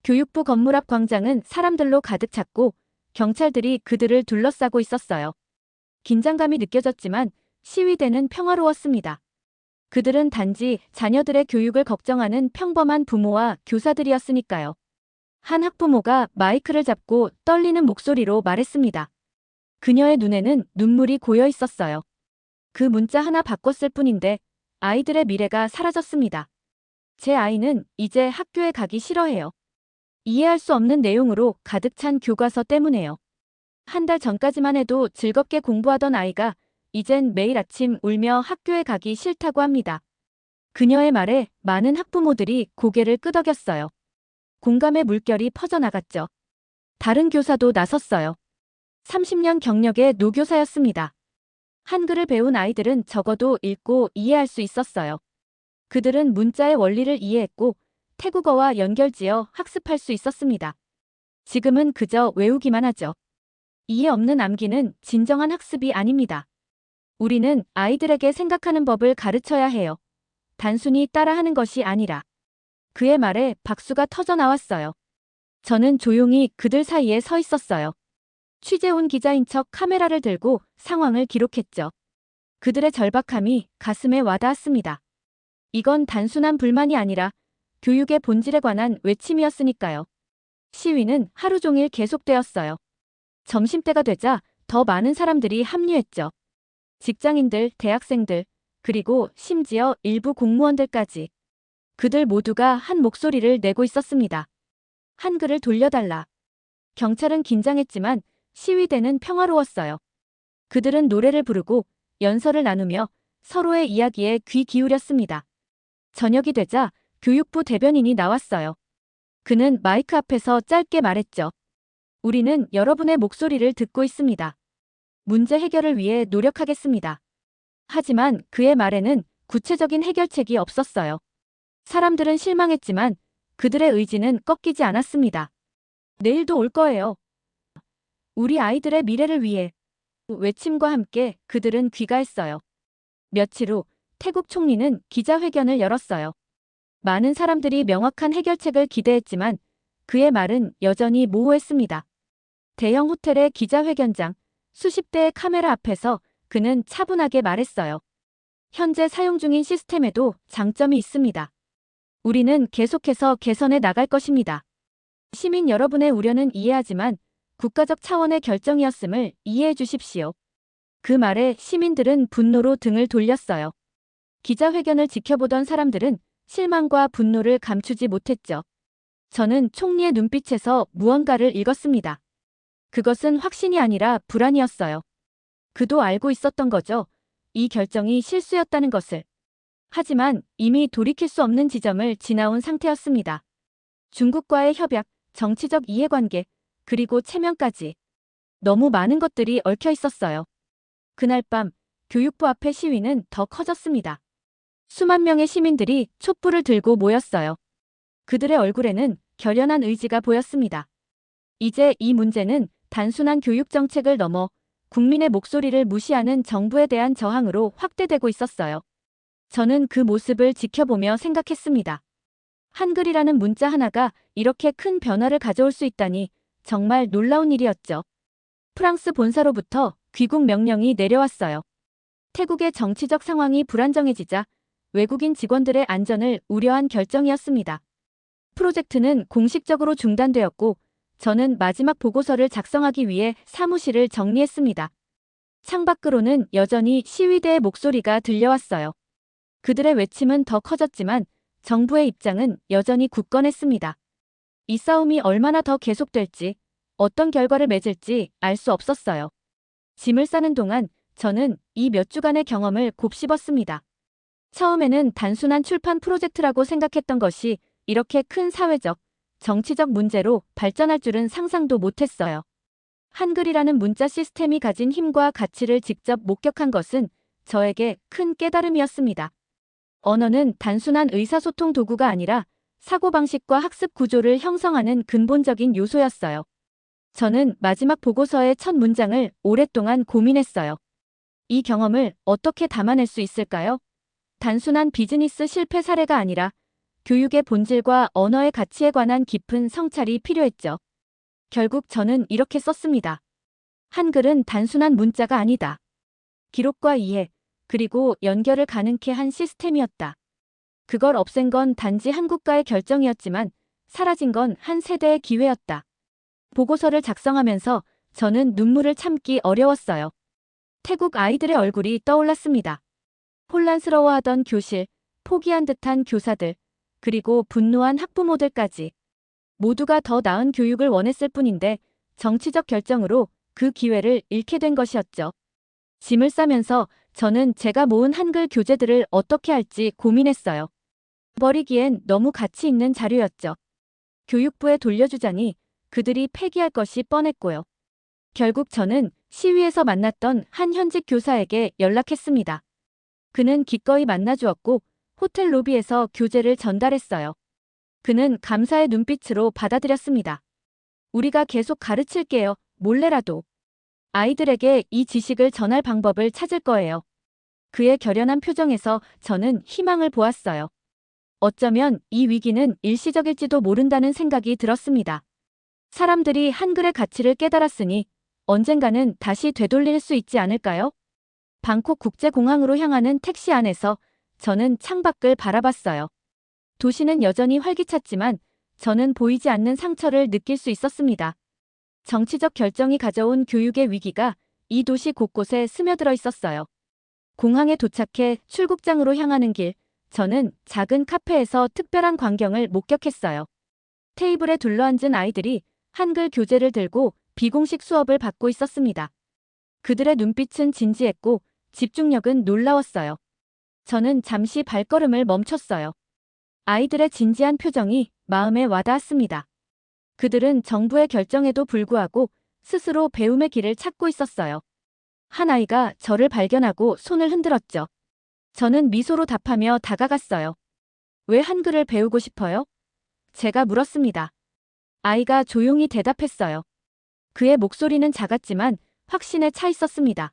교육부 건물 앞 광장은 사람들로 가득 찼고 경찰들이 그들을 둘러싸고 있었어요. 긴장감이 느껴졌지만 시위대는 평화로웠습니다. 그들은 단지 자녀들의 교육을 걱정하는 평범한 부모와 교사들이었으니까요. 한 학부모가 마이크를 잡고 떨리는 목소리로 말했습니다. 그녀의 눈에는 눈물이 고여 있었어요. 그 문자 하나 바꿨을 뿐인데 아이들의 미래가 사라졌습니다. 제 아이는 이제 학교에 가기 싫어해요. 이해할 수 없는 내용으로 가득 찬 교과서 때문에요. 한 달 전까지만 해도 즐겁게 공부하던 아이가 이젠 매일 아침 울며 학교에 가기 싫다고 합니다. 그녀의 말에 많은 학부모들이 고개를 끄덕였어요. 공감의 물결이 퍼져나갔죠. 다른 교사도 나섰어요. 30년 경력의 노교사였습니다. 한글을 배운 아이들은 적어도 읽고 이해할 수 있었어요. 그들은 문자의 원리를 이해했고 태국어와 연결지어 학습할 수 있었습니다. 지금은 그저 외우기만 하죠. 이해 없는 암기는 진정한 학습이 아닙니다. 우리는 아이들에게 생각하는 법을 가르쳐야 해요. 단순히 따라하는 것이 아니라. 그의 말에 박수가 터져 나왔어요. 저는 조용히 그들 사이에 서 있었어요. 취재 온 기자인 척 카메라를 들고 상황을 기록했죠. 그들의 절박함이 가슴에 와닿았습니다. 이건 단순한 불만이 아니라 교육의 본질에 관한 외침이었으니까요. 시위는 하루 종일 계속되었어요. 점심때가 되자 더 많은 사람들이 합류했죠. 직장인들, 대학생들, 그리고 심지어 일부 공무원들까지. 그들 모두가 한 목소리를 내고 있었습니다. 한글을 돌려달라. 경찰은 긴장했지만 시위대는 평화로웠어요. 그들은 노래를 부르고 연설을 나누며 서로의 이야기에 귀 기울였습니다. 저녁이 되자 교육부 대변인이 나왔어요. 그는 마이크 앞에서 짧게 말했죠. 우리는 여러분의 목소리를 듣고 있습니다. 문제 해결을 위해 노력하겠습니다. 하지만 그의 말에는 구체적인 해결책이 없었어요. 사람들은 실망했지만 그들의 의지는 꺾이지 않았습니다. 내일도 올 거예요. 우리 아이들의 미래를 위해. 외침과 함께 그들은 귀가했어요. 며칠 후 태국 총리는 기자회견을 열었어요. 많은 사람들이 명확한 해결책을 기대했지만 그의 말은 여전히 모호했습니다. 대형 호텔의 기자회견장, 수십 대의 카메라 앞에서 그는 차분하게 말했어요. 현재 사용 중인 시스템에도 장점이 있습니다. 우리는 계속해서 개선해 나갈 것입니다. 시민 여러분의 우려는 이해하지만 국가적 차원의 결정이었음을 이해해 주십시오. 그 말에 시민들은 분노로 등을 돌렸어요. 기자회견을 지켜보던 사람들은 실망과 분노를 감추지 못했죠. 저는 총리의 눈빛에서 무언가를 읽었습니다. 그것은 확신이 아니라 불안이었어요. 그도 알고 있었던 거죠. 이 결정이 실수였다는 것을. 하지만 이미 돌이킬 수 없는 지점을 지나온 상태였습니다. 중국과의 협약, 정치적 이해관계, 그리고 체면까지. 너무 많은 것들이 얽혀 있었어요. 그날 밤 교육부 앞의 시위는 더 커졌습니다. 수만 명의 시민들이 촛불을 들고 모였어요. 그들의 얼굴에는 결연한 의지가 보였습니다. 이제 이 문제는 단순한 교육 정책을 넘어 국민의 목소리를 무시하는 정부에 대한 저항으로 확대되고 있었어요. 저는 그 모습을 지켜보며 생각했습니다. 한글이라는 문자 하나가 이렇게 큰 변화를 가져올 수 있다니 정말 놀라운 일이었죠. 프랑스 본사로부터 귀국 명령이 내려왔어요. 태국의 정치적 상황이 불안정해지자 외국인 직원들의 안전을 우려한 결정이었습니다. 프로젝트는 공식적으로 중단되었고 저는 마지막 보고서를 작성하기 위해 사무실을 정리했습니다. 창밖으로는 여전히 시위대의 목소리가 들려왔어요. 그들의 외침은 더 커졌지만 정부의 입장은 여전히 굳건했습니다. 이 싸움이 얼마나 더 계속될지, 어떤 결과를 맺을지 알 수 없었어요. 짐을 싸는 동안 저는 이 몇 주간의 경험을 곱씹었습니다. 처음에는 단순한 출판 프로젝트라고 생각했던 것이 이렇게 큰 사회적, 정치적 문제로 발전할 줄은 상상도 못했어요. 한글이라는 문자 시스템이 가진 힘과 가치를 직접 목격한 것은 저에게 큰 깨달음이었습니다. 언어는 단순한 의사소통 도구가 아니라 사고방식과 학습 구조를 형성하는 근본적인 요소였어요. 저는 마지막 보고서의 첫 문장을 오랫동안 고민했어요. 이 경험을 어떻게 담아낼 수 있을까요? 단순한 비즈니스 실패 사례가 아니라 교육의 본질과 언어의 가치에 관한 깊은 성찰이 필요했죠. 결국 저는 이렇게 썼습니다. 한글은 단순한 문자가 아니다. 기록과 이해, 그리고 연결을 가능케 한 시스템이었다. 그걸 없앤 건 단지 한 국가의 결정이었지만 사라진 건 한 세대의 기회였다. 보고서를 작성하면서 저는 눈물을 참기 어려웠어요. 태국 아이들의 얼굴이 떠올랐습니다. 혼란스러워하던 교실, 포기한 듯한 교사들, 그리고 분노한 학부모들까지. 모두가 더 나은 교육을 원했을 뿐인데 정치적 결정으로 그 기회를 잃게 된 것이었죠. 짐을 싸면서 저는 제가 모은 한글 교재들을 어떻게 할지 고민했어요. 버리기엔 너무 가치 있는 자료였죠. 교육부에 돌려주자니 그들이 폐기할 것이 뻔했고요. 결국 저는 시위에서 만났던 한 현직 교사에게 연락했습니다. 그는 기꺼이 만나주었고 호텔 로비에서 교재를 전달했어요. 그는 감사의 눈빛으로 받아들였습니다. 우리가 계속 가르칠게요. 몰래라도. 아이들에게 이 지식을 전할 방법을 찾을 거예요. 그의 결연한 표정에서 저는 희망을 보았어요. 어쩌면 이 위기는 일시적일지도 모른다는 생각이 들었습니다. 사람들이 한글의 가치를 깨달았으니 언젠가는 다시 되돌릴 수 있지 않을까요? 방콕 국제공항으로 향하는 택시 안에서 저는 창밖을 바라봤어요. 도시는 여전히 활기찼지만 저는 보이지 않는 상처를 느낄 수 있었습니다. 정치적 결정이 가져온 교육의 위기가 이 도시 곳곳에 스며들어 있었어요. 공항에 도착해 출국장으로 향하는 길, 저는 작은 카페에서 특별한 광경을 목격했어요. 테이블에 둘러앉은 아이들이 한글 교재를 들고 비공식 수업을 받고 있었습니다. 그들의 눈빛은 진지했고 집중력은 놀라웠어요. 저는 잠시 발걸음을 멈췄어요. 아이들의 진지한 표정이 마음에 와닿았습니다. 그들은 정부의 결정에도 불구하고 스스로 배움의 길을 찾고 있었어요. 한 아이가 저를 발견하고 손을 흔들었죠. 저는 미소로 답하며 다가갔어요. 왜 한글을 배우고 싶어요? 제가 물었습니다. 아이가 조용히 대답했어요. 그의 목소리는 작았지만 확신에 차 있었습니다.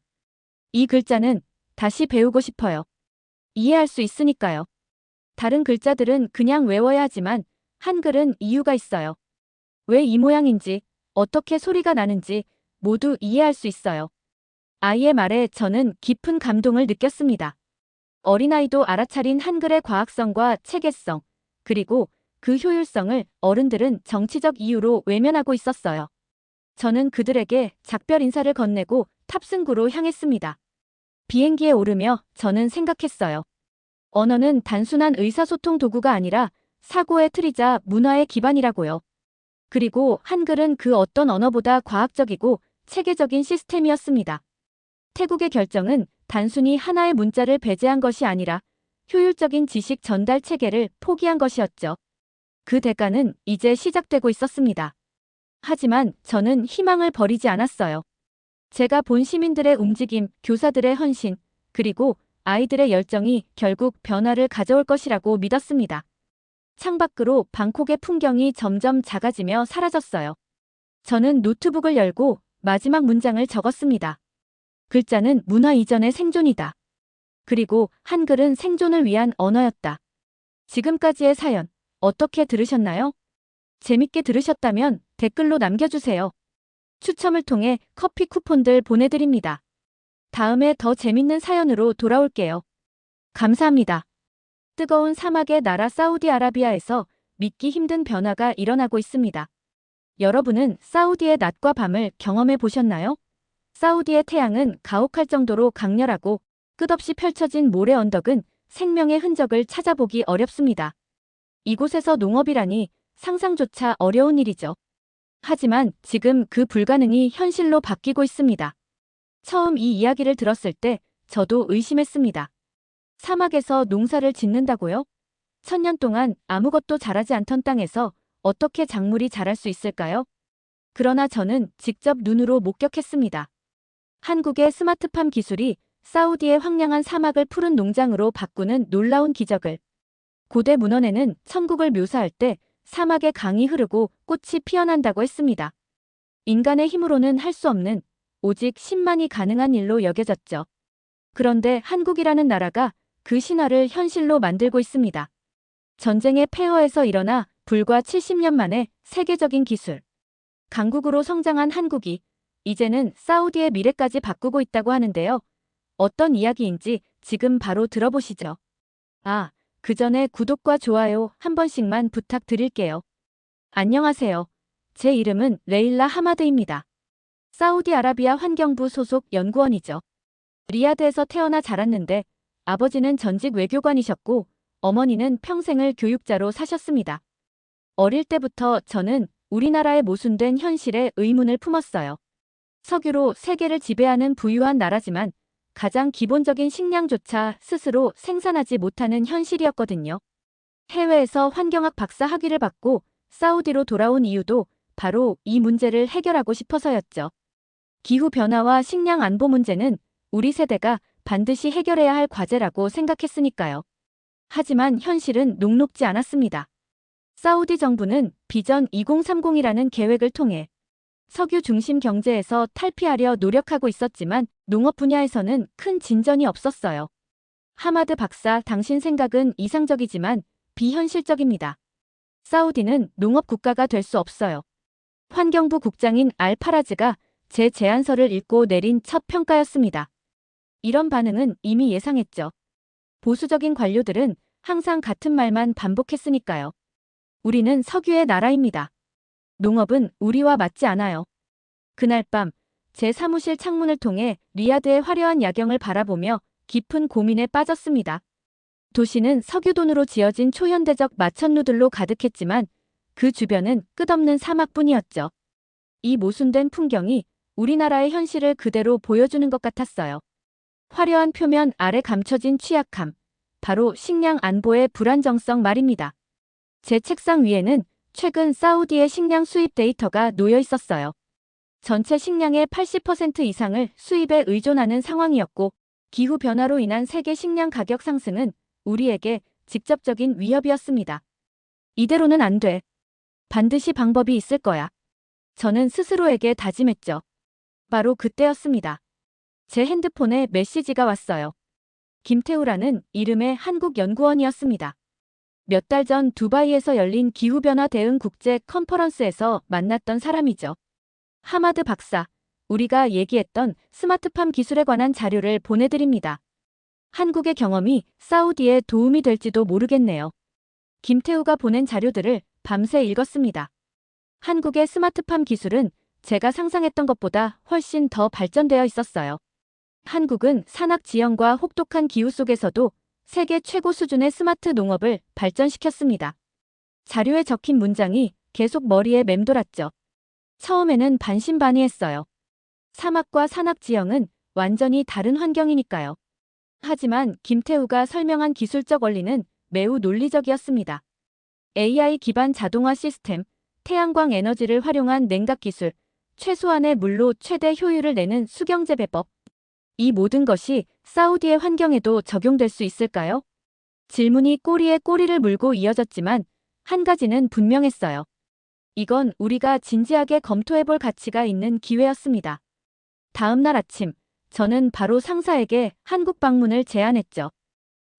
이 글자는 다시 배우고 싶어요. 이해할 수 있으니까요. 다른 글자들은 그냥 외워야 하지만 한글은 이유가 있어요. 왜 이 모양인지, 어떻게 소리가 나는지 모두 이해할 수 있어요. 아이의 말에 저는 깊은 감동을 느꼈습니다. 어린아이도 알아차린 한글의 과학성과 체계성, 그리고 그 효율성을 어른들은 정치적 이유로 외면하고 있었어요. 저는 그들에게 작별 인사를 건네고 탑승구로 향했습니다. 비행기에 오르며 저는 생각했어요. 언어는 단순한 의사소통 도구가 아니라 사고의 틀이자 문화의 기반이라고요. 그리고 한글은 그 어떤 언어보다 과학적이고 체계적인 시스템이었습니다. 태국의 결정은 단순히 하나의 문자를 배제한 것이 아니라 효율적인 지식 전달 체계를 포기한 것이었죠. 그 대가는 이제 시작되고 있었습니다. 하지만 저는 희망을 버리지 않았어요. 제가 본 시민들의 움직임, 교사들의 헌신, 그리고 아이들의 열정이 결국 변화를 가져올 것이라고 믿었습니다. 창밖으로 방콕의 풍경이 점점 작아지며 사라졌어요. 저는 노트북을 열고 마지막 문장을 적었습니다. 글자는 문화 이전의 생존이다. 그리고 한글은 생존을 위한 언어였다. 지금까지의 사연, 어떻게 들으셨나요? 재밌게 들으셨다면 댓글로 남겨주세요. 추첨을 통해 커피 쿠폰들 보내드립니다. 다음에 더 재밌는 사연으로 돌아올게요. 감사합니다. 뜨거운 사막의 나라 사우디아라비아에서 믿기 힘든 변화가 일어나고 있습니다. 여러분은 사우디의 낮과 밤을 경험해 보셨나요? 사우디의 태양은 가혹할 정도로 강렬하고 끝없이 펼쳐진 모래 언덕은 생명의 흔적을 찾아보기 어렵습니다. 이곳에서 농업이라니 상상조차 어려운 일이죠. 하지만 지금 그 불가능이 현실로 바뀌고 있습니다. 처음 이 이야기를 들었을 때 저도 의심했습니다. 사막에서 농사를 짓는다고요? 1000년 동안 아무것도 자라지 않던 땅에서 어떻게 작물이 자랄 수 있을까요? 그러나 저는 직접 눈으로 목격했습니다. 한국의 스마트팜 기술이 사우디의 황량한 사막을 푸른 농장으로 바꾸는 놀라운 기적을. 고대 문헌에는 천국을 묘사할 때 사막에 강이 흐르고 꽃이 피어난다고 했습니다. 인간의 힘으로는 할 수 없는 오직 신만이 가능한 일로 여겨졌죠. 그런데 한국이라는 나라가 그 신화를 현실로 만들고 있습니다. 전쟁의 폐허에서 일어나 불과 70년 만에 세계적인 기술, 강국으로 성장한 한국이 이제는 사우디의 미래까지 바꾸고 있다고 하는데요. 어떤 이야기인지 지금 바로 들어보시죠. 그 전에 구독과 좋아요 한 번씩만 부탁드릴게요. 안녕하세요. 제 이름은 레일라 하마드입니다. 사우디아라비아 환경부 소속 연구원이죠. 리야드에서 태어나 자랐는데 아버지는 전직 외교관이셨고 어머니는 평생을 교육자로 사셨습니다. 어릴 때부터 저는 우리나라의 모순된 현실에 의문을 품었어요. 석유로 세계를 지배하는 부유한 나라지만 가장 기본적인 식량조차 스스로 생산하지 못하는 현실이었거든요. 해외에서 환경학 박사 학위를 받고 사우디로 돌아온 이유도 바로 이 문제를 해결하고 싶어서였죠. 기후변화와 식량 안보 문제는 우리 세대가 반드시 해결해야 할 과제라고 생각했으니까요. 하지만 현실은 녹록지 않았습니다. 사우디 정부는 비전 2030이라는 계획을 통해 석유 중심 경제에서 탈피하려 노력하고 있었지만 농업 분야에서는 큰 진전이 없었어요. 하마드 박사, 당신 생각은 이상적이지만 비현실적입니다. 사우디는 농업 국가가 될 수 없어요. 환경부 국장인 알파라즈가 제 제안서를 읽고 내린 첫 평가였습니다. 이런 반응은 이미 예상했죠. 보수적인 관료들은 항상 같은 말만 반복했으니까요. 우리는 석유의 나라입니다. 농업은 우리와 맞지 않아요. 그날 밤, 제 사무실 창문을 통해 리야드의 화려한 야경을 바라보며 깊은 고민에 빠졌습니다. 도시는 석유돈으로 지어진 초현대적 마천루들로 가득했지만 그 주변은 끝없는 사막뿐이었죠. 이 모순된 풍경이 우리나라의 현실을 그대로 보여주는 것 같았어요. 화려한 표면 아래 감춰진 취약함, 바로 식량 안보의 불안정성 말입니다. 제 책상 위에는 최근 사우디의 식량 수입 데이터가 놓여 있었어요. 전체 식량의 80% 이상을 수입에 의존하는 상황이었고 기후변화로 인한 세계 식량 가격 상승은 우리에게 직접적인 위협이었습니다. 이대로는 안 돼. 반드시 방법이 있을 거야. 저는 스스로에게 다짐했죠. 바로 그때였습니다. 제 핸드폰에 메시지가 왔어요. 김태우라는 이름의 한국 연구원이었습니다. 몇 달 전 두바이에서 열린 기후변화 대응 국제 컨퍼런스에서 만났던 사람이죠. 하마드 박사, 우리가 얘기했던 스마트팜 기술에 관한 자료를 보내드립니다. 한국의 경험이 사우디에 도움이 될지도 모르겠네요. 김태우가 보낸 자료들을 밤새 읽었습니다. 한국의 스마트팜 기술은 제가 상상했던 것보다 훨씬 더 발전되어 있었어요. 한국은 산악 지형과 혹독한 기후 속에서도 세계 최고 수준의 스마트 농업을 발전시켰습니다. 자료에 적힌 문장이 계속 머리에 맴돌았죠. 처음에는 반신반의했어요. 사막과 산악 지형은 완전히 다른 환경이니까요. 하지만 김태우가 설명한 기술적 원리는 매우 논리적이었습니다. AI 기반 자동화 시스템, 태양광 에너지를 활용한 냉각 기술, 최소한의 물로 최대 효율을 내는 수경재배법. 이 모든 것이 사우디의 환경에도 적용될 수 있을까요? 질문이 꼬리에 꼬리를 물고 이어졌지만 한 가지는 분명했어요. 이건 우리가 진지하게 검토해볼 가치가 있는 기회였습니다. 다음 날 아침, 저는 바로 상사에게 한국 방문을 제안했죠.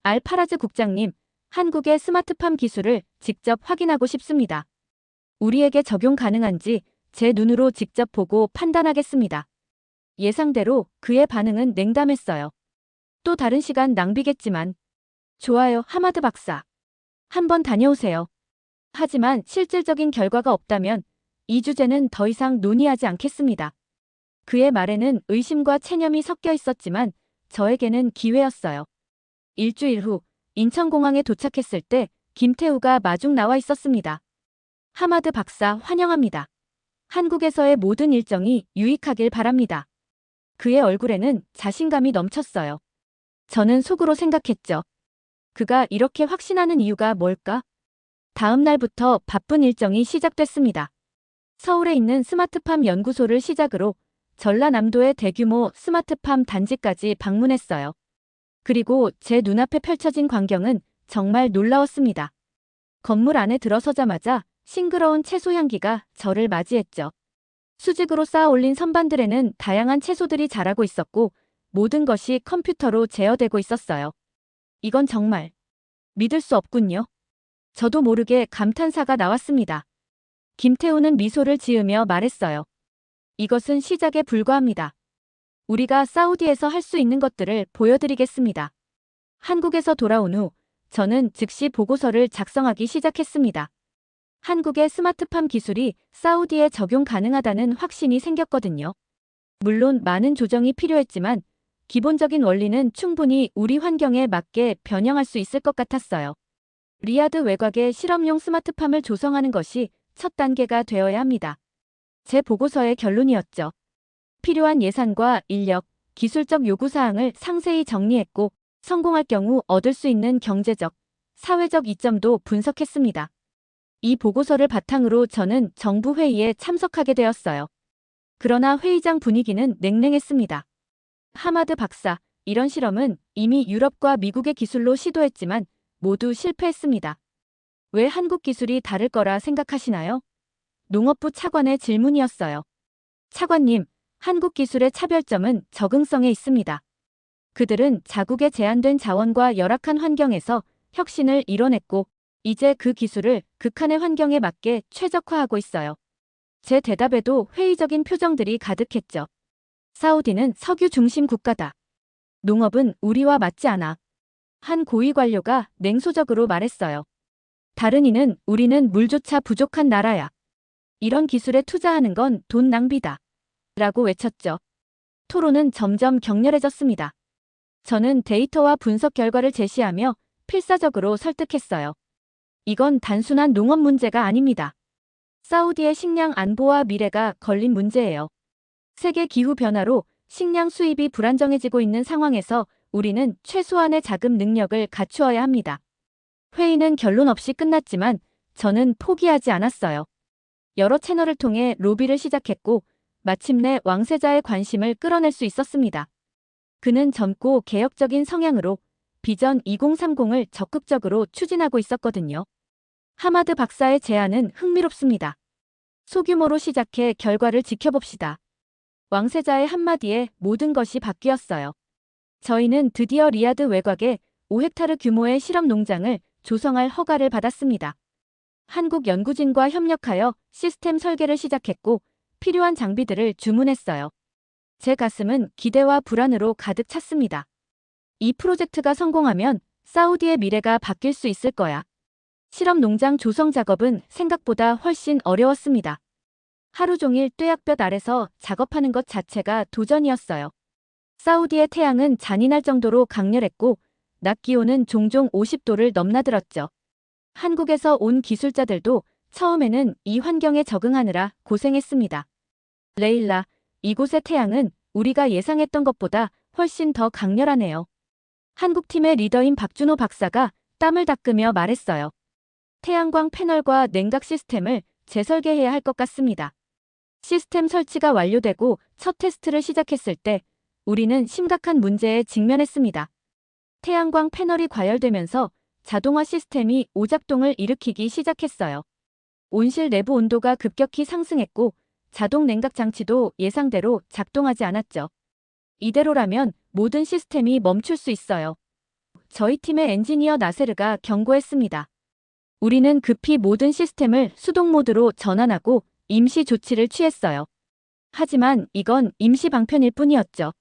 알파라즈 국장님, 한국의 스마트팜 기술을 직접 확인하고 싶습니다. 우리에게 적용 가능한지 제 눈으로 직접 보고 판단하겠습니다. 예상대로 그의 반응은 냉담했어요. 또 다른 시간 낭비겠지만. 좋아요, 하마드 박사. 한번 다녀오세요. 하지만 실질적인 결과가 없다면 이 주제는 더 이상 논의하지 않겠습니다. 그의 말에는 의심과 체념이 섞여 있었지만 저에게는 기회였어요. 일주일 후 인천공항에 도착했을 때 김태우가 마중 나와 있었습니다. 하마드 박사 환영합니다. 한국에서의 모든 일정이 유익하길 바랍니다. 그의 얼굴에는 자신감이 넘쳤어요. 저는 속으로 생각했죠. 그가 이렇게 확신하는 이유가 뭘까? 다음 날부터 바쁜 일정이 시작됐습니다. 서울에 있는 스마트팜 연구소를 시작으로 전라남도의 대규모 스마트팜 단지까지 방문했어요. 그리고 제 눈앞에 펼쳐진 광경은 정말 놀라웠습니다. 건물 안에 들어서자마자 싱그러운 채소 향기가 저를 맞이했죠. 수직으로 쌓아 올린 선반들에는 다양한 채소들이 자라고 있었고 모든 것이 컴퓨터로 제어되고 있었어요. 이건 정말 믿을 수 없군요. 저도 모르게 감탄사가 나왔습니다. 김태우는 미소를 지으며 말했어요. 이것은 시작에 불과합니다. 우리가 사우디에서 할 수 있는 것들을 보여드리겠습니다. 한국에서 돌아온 후 저는 즉시 보고서를 작성하기 시작했습니다. 한국의 스마트팜 기술이 사우디에 적용 가능하다는 확신이 생겼거든요. 물론 많은 조정이 필요했지만 기본적인 원리는 충분히 우리 환경에 맞게 변형할 수 있을 것 같았어요. 리야드 외곽에 실험용 스마트팜을 조성하는 것이 첫 단계가 되어야 합니다. 제 보고서의 결론이었죠. 필요한 예산과 인력, 기술적 요구사항을 상세히 정리했고 성공할 경우 얻을 수 있는 경제적, 사회적 이점도 분석했습니다. 이 보고서를 바탕으로 저는 정부 회의에 참석하게 되었어요. 그러나 회의장 분위기는 냉랭했습니다. 하마드 박사, 이런 실험은 이미 유럽과 미국의 기술로 시도했지만 모두 실패했습니다. 왜 한국 기술이 다를 거라 생각하시나요? 농업부 차관의 질문이었어요. 차관님, 한국 기술의 차별점은 적응성에 있습니다. 그들은 자국의 제한된 자원과 열악한 환경에서 혁신을 이뤄냈고 이제 그 기술을 극한의 환경에 맞게 최적화하고 있어요. 제 대답에도 회의적인 표정들이 가득했죠. 사우디는 석유 중심 국가다. 농업은 우리와 맞지 않아. 한 고위 관료가 냉소적으로 말했어요. 다른 이는 우리는 물조차 부족한 나라야. 이런 기술에 투자하는 건 돈 낭비다. 라고 외쳤죠. 토론은 점점 격렬해졌습니다. 저는 데이터와 분석 결과를 제시하며 필사적으로 설득했어요. 이건 단순한 농업 문제가 아닙니다. 사우디의 식량 안보와 미래가 걸린 문제예요. 세계 기후 변화로 식량 수입이 불안정해지고 있는 상황에서 우리는 최소한의 자금 능력을 갖추어야 합니다. 회의는 결론 없이 끝났지만 저는 포기하지 않았어요. 여러 채널을 통해 로비를 시작했고 마침내 왕세자의 관심을 끌어낼 수 있었습니다. 그는 젊고 개혁적인 성향으로 비전 2030을 적극적으로 추진하고 있었거든요. 하마드 박사의 제안은 흥미롭습니다. 소규모로 시작해 결과를 지켜봅시다. 왕세자의 한마디에 모든 것이 바뀌었어요. 저희는 드디어 리야드 외곽에 5헥타르 규모의 실험 농장을 조성할 허가를 받았습니다. 한국 연구진과 협력하여 시스템 설계를 시작했고 필요한 장비들을 주문했어요. 제 가슴은 기대와 불안으로 가득 찼습니다. 이 프로젝트가 성공하면 사우디의 미래가 바뀔 수 있을 거야. 실험 농장 조성 작업은 생각보다 훨씬 어려웠습니다. 하루 종일 뙤약볕 아래서 작업하는 것 자체가 도전이었어요. 사우디의 태양은 잔인할 정도로 강렬했고 낮 기온은 종종 50도를 넘나들었죠. 한국에서 온 기술자들도 처음에는 이 환경에 적응하느라 고생했습니다. 레일라, 이곳의 태양은 우리가 예상했던 것보다 훨씬 더 강렬하네요. 한국팀의 리더인 박준호 박사가 땀을 닦으며 말했어요. 태양광 패널과 냉각 시스템을 재설계해야 할 것 같습니다. 시스템 설치가 완료되고 첫 테스트를 시작했을 때 우리는 심각한 문제에 직면했습니다. 태양광 패널이 과열되면서 자동화 시스템이 오작동을 일으키기 시작했어요. 온실 내부 온도가 급격히 상승했고 자동 냉각 장치도 예상대로 작동하지 않았죠. 이대로라면 모든 시스템이 멈출 수 있어요. 저희 팀의 엔지니어 나세르가 경고했습니다. 우리는 급히 모든 시스템을 수동 모드로 전환하고 임시 조치를 취했어요. 하지만 이건 임시 방편일 뿐이었죠.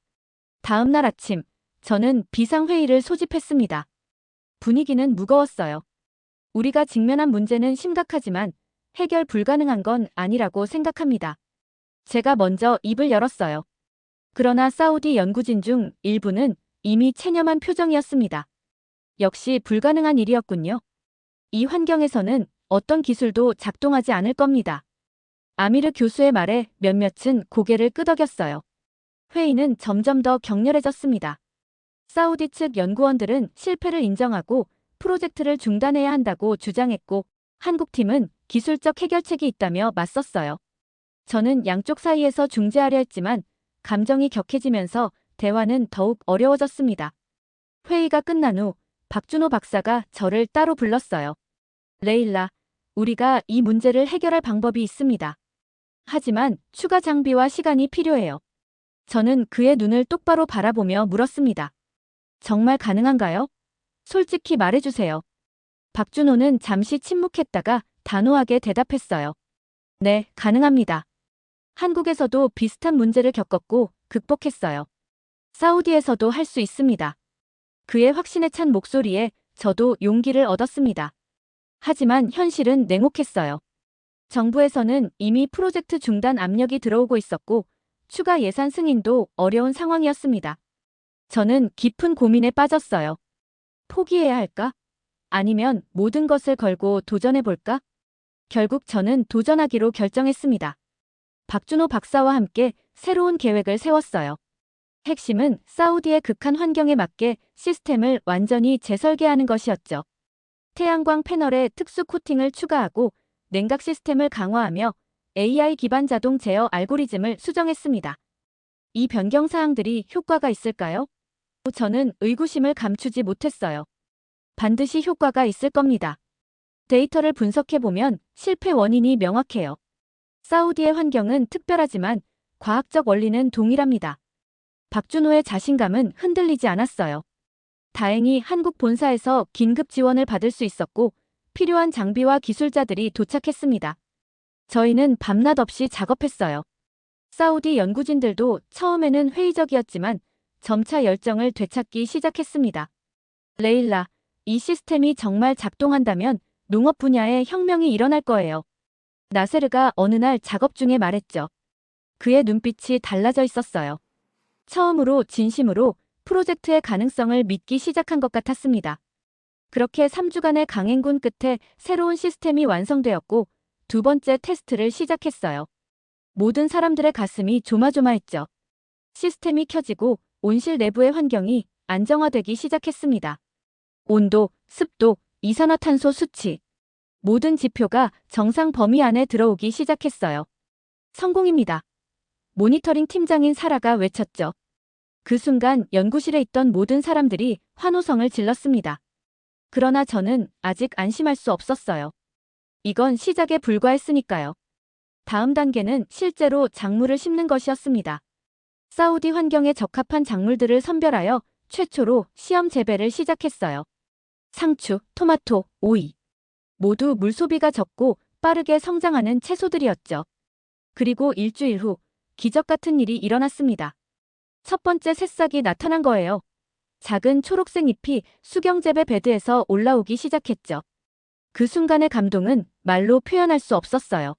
다음 날 아침, 저는 비상회의를 소집했습니다. 분위기는 무거웠어요. 우리가 직면한 문제는 심각하지만 해결 불가능한 건 아니라고 생각합니다. 제가 먼저 입을 열었어요. 그러나 사우디 연구진 중 일부는 이미 체념한 표정이었습니다. 역시 불가능한 일이었군요. 이 환경에서는 어떤 기술도 작동하지 않을 겁니다. 아미르 교수의 말에 몇몇은 고개를 끄덕였어요. 회의는 점점 더 격렬해졌습니다. 사우디 측 연구원들은 실패를 인정하고 프로젝트를 중단해야 한다고 주장했고 한국팀은 기술적 해결책이 있다며 맞섰어요. 저는 양쪽 사이에서 중재하려 했지만 감정이 격해지면서 대화는 더욱 어려워졌습니다. 회의가 끝난 후 박준호 박사가 저를 따로 불렀어요. 레일라, 우리가 이 문제를 해결할 방법이 있습니다. 하지만 추가 장비와 시간이 필요해요. 저는 그의 눈을 똑바로 바라보며 물었습니다. 정말 가능한가요? 솔직히 말해주세요. 박준호는 잠시 침묵했다가 단호하게 대답했어요. 네, 가능합니다. 한국에서도 비슷한 문제를 겪었고 극복했어요. 사우디에서도 할 수 있습니다. 그의 확신에 찬 목소리에 저도 용기를 얻었습니다. 하지만 현실은 냉혹했어요. 정부에서는 이미 프로젝트 중단 압력이 들어오고 있었고 추가 예산 승인도 어려운 상황이었습니다. 저는 깊은 고민에 빠졌어요. 포기해야 할까? 아니면 모든 것을 걸고 도전해볼까? 결국 저는 도전하기로 결정했습니다. 박준호 박사와 함께 새로운 계획을 세웠어요. 핵심은 사우디의 극한 환경에 맞게 시스템을 완전히 재설계하는 것이었죠. 태양광 패널에 특수 코팅을 추가하고 냉각 시스템을 강화하며 AI 기반 자동 제어 알고리즘을 수정했습니다. 이 변경 사항들이 효과가 있을까요? 저는 의구심을 감추지 못했어요. 반드시 효과가 있을 겁니다. 데이터를 분석해보면 실패 원인이 명확해요. 사우디의 환경은 특별하지만 과학적 원리는 동일합니다. 박준호의 자신감은 흔들리지 않았어요. 다행히 한국 본사에서 긴급 지원을 받을 수 있었고 필요한 장비와 기술자들이 도착했습니다. 저희는 밤낮 없이 작업했어요. 사우디 연구진들도 처음에는 회의적이었지만 점차 열정을 되찾기 시작했습니다. 레일라, 이 시스템이 정말 작동한다면 농업 분야에 혁명이 일어날 거예요. 나세르가 어느 날 작업 중에 말했죠. 그의 눈빛이 달라져 있었어요. 처음으로 진심으로 프로젝트의 가능성을 믿기 시작한 것 같았습니다. 그렇게 3주간의 강행군 끝에 새로운 시스템이 완성되었고 두 번째 테스트를 시작했어요. 모든 사람들의 가슴이 조마조마했죠. 시스템이 켜지고 온실 내부의 환경이 안정화되기 시작했습니다. 온도, 습도, 이산화탄소 수치. 모든 지표가 정상 범위 안에 들어오기 시작했어요. 성공입니다. 모니터링 팀장인 사라가 외쳤죠. 그 순간 연구실에 있던 모든 사람들이 환호성을 질렀습니다. 그러나 저는 아직 안심할 수 없었어요. 이건 시작에 불과했으니까요. 다음 단계는 실제로 작물을 심는 것이었습니다. 사우디 환경에 적합한 작물들을 선별하여 최초로 시험 재배를 시작했어요. 상추, 토마토, 오이. 모두 물소비가 적고 빠르게 성장하는 채소들이었죠. 그리고 일주일 후 기적 같은 일이 일어났습니다. 첫 번째 새싹이 나타난 거예요. 작은 초록색 잎이 수경재배 베드에서 올라오기 시작했죠. 그 순간의 감동은 말로 표현할 수 없었어요.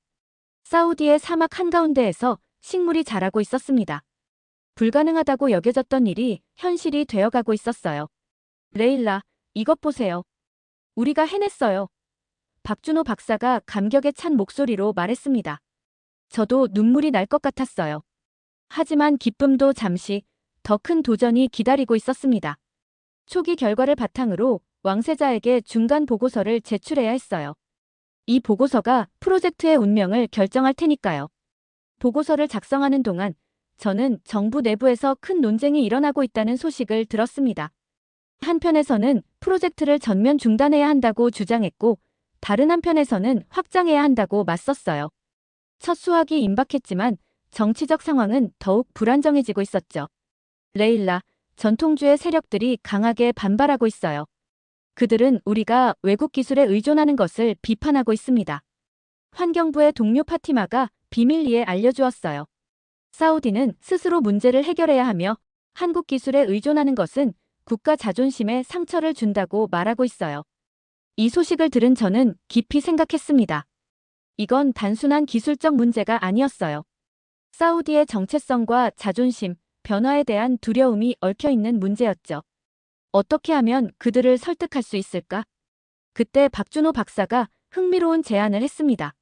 사우디의 사막 한가운데에서 식물이 자라고 있었습니다. 불가능하다고 여겨졌던 일이 현실이 되어가고 있었어요. 레일라, 이것 보세요. 우리가 해냈어요. 박준호 박사가 감격에 찬 목소리로 말했습니다. 저도 눈물이 날 것 같았어요. 하지만 기쁨도 잠시 더 큰 도전이 기다리고 있었습니다. 초기 결과를 바탕으로 왕세자에게 중간 보고서를 제출해야 했어요. 이 보고서가 프로젝트의 운명을 결정할 테니까요. 보고서를 작성하는 동안 저는 정부 내부에서 큰 논쟁이 일어나고 있다는 소식을 들었습니다. 한편에서는 프로젝트를 전면 중단해야 한다고 주장했고 다른 한편에서는 확장해야 한다고 맞섰어요. 첫 수확이 임박했지만 정치적 상황은 더욱 불안정해지고 있었죠. 레일라, 전통주의 세력들이 강하게 반발하고 있어요. 그들은 우리가 외국 기술에 의존하는 것을 비판하고 있습니다. 환경부의 동료 파티마가 비밀리에 알려주었어요. 사우디는 스스로 문제를 해결해야 하며 한국 기술에 의존하는 것은 국가 자존심에 상처를 준다고 말하고 있어요. 이 소식을 들은 저는 깊이 생각했습니다. 이건 단순한 기술적 문제가 아니었어요. 사우디의 정체성과 자존심, 변화에 대한 두려움이 얽혀있는 문제였죠. 어떻게 하면 그들을 설득할 수 있을까? 그때 박준호 박사가 흥미로운 제안을 했습니다.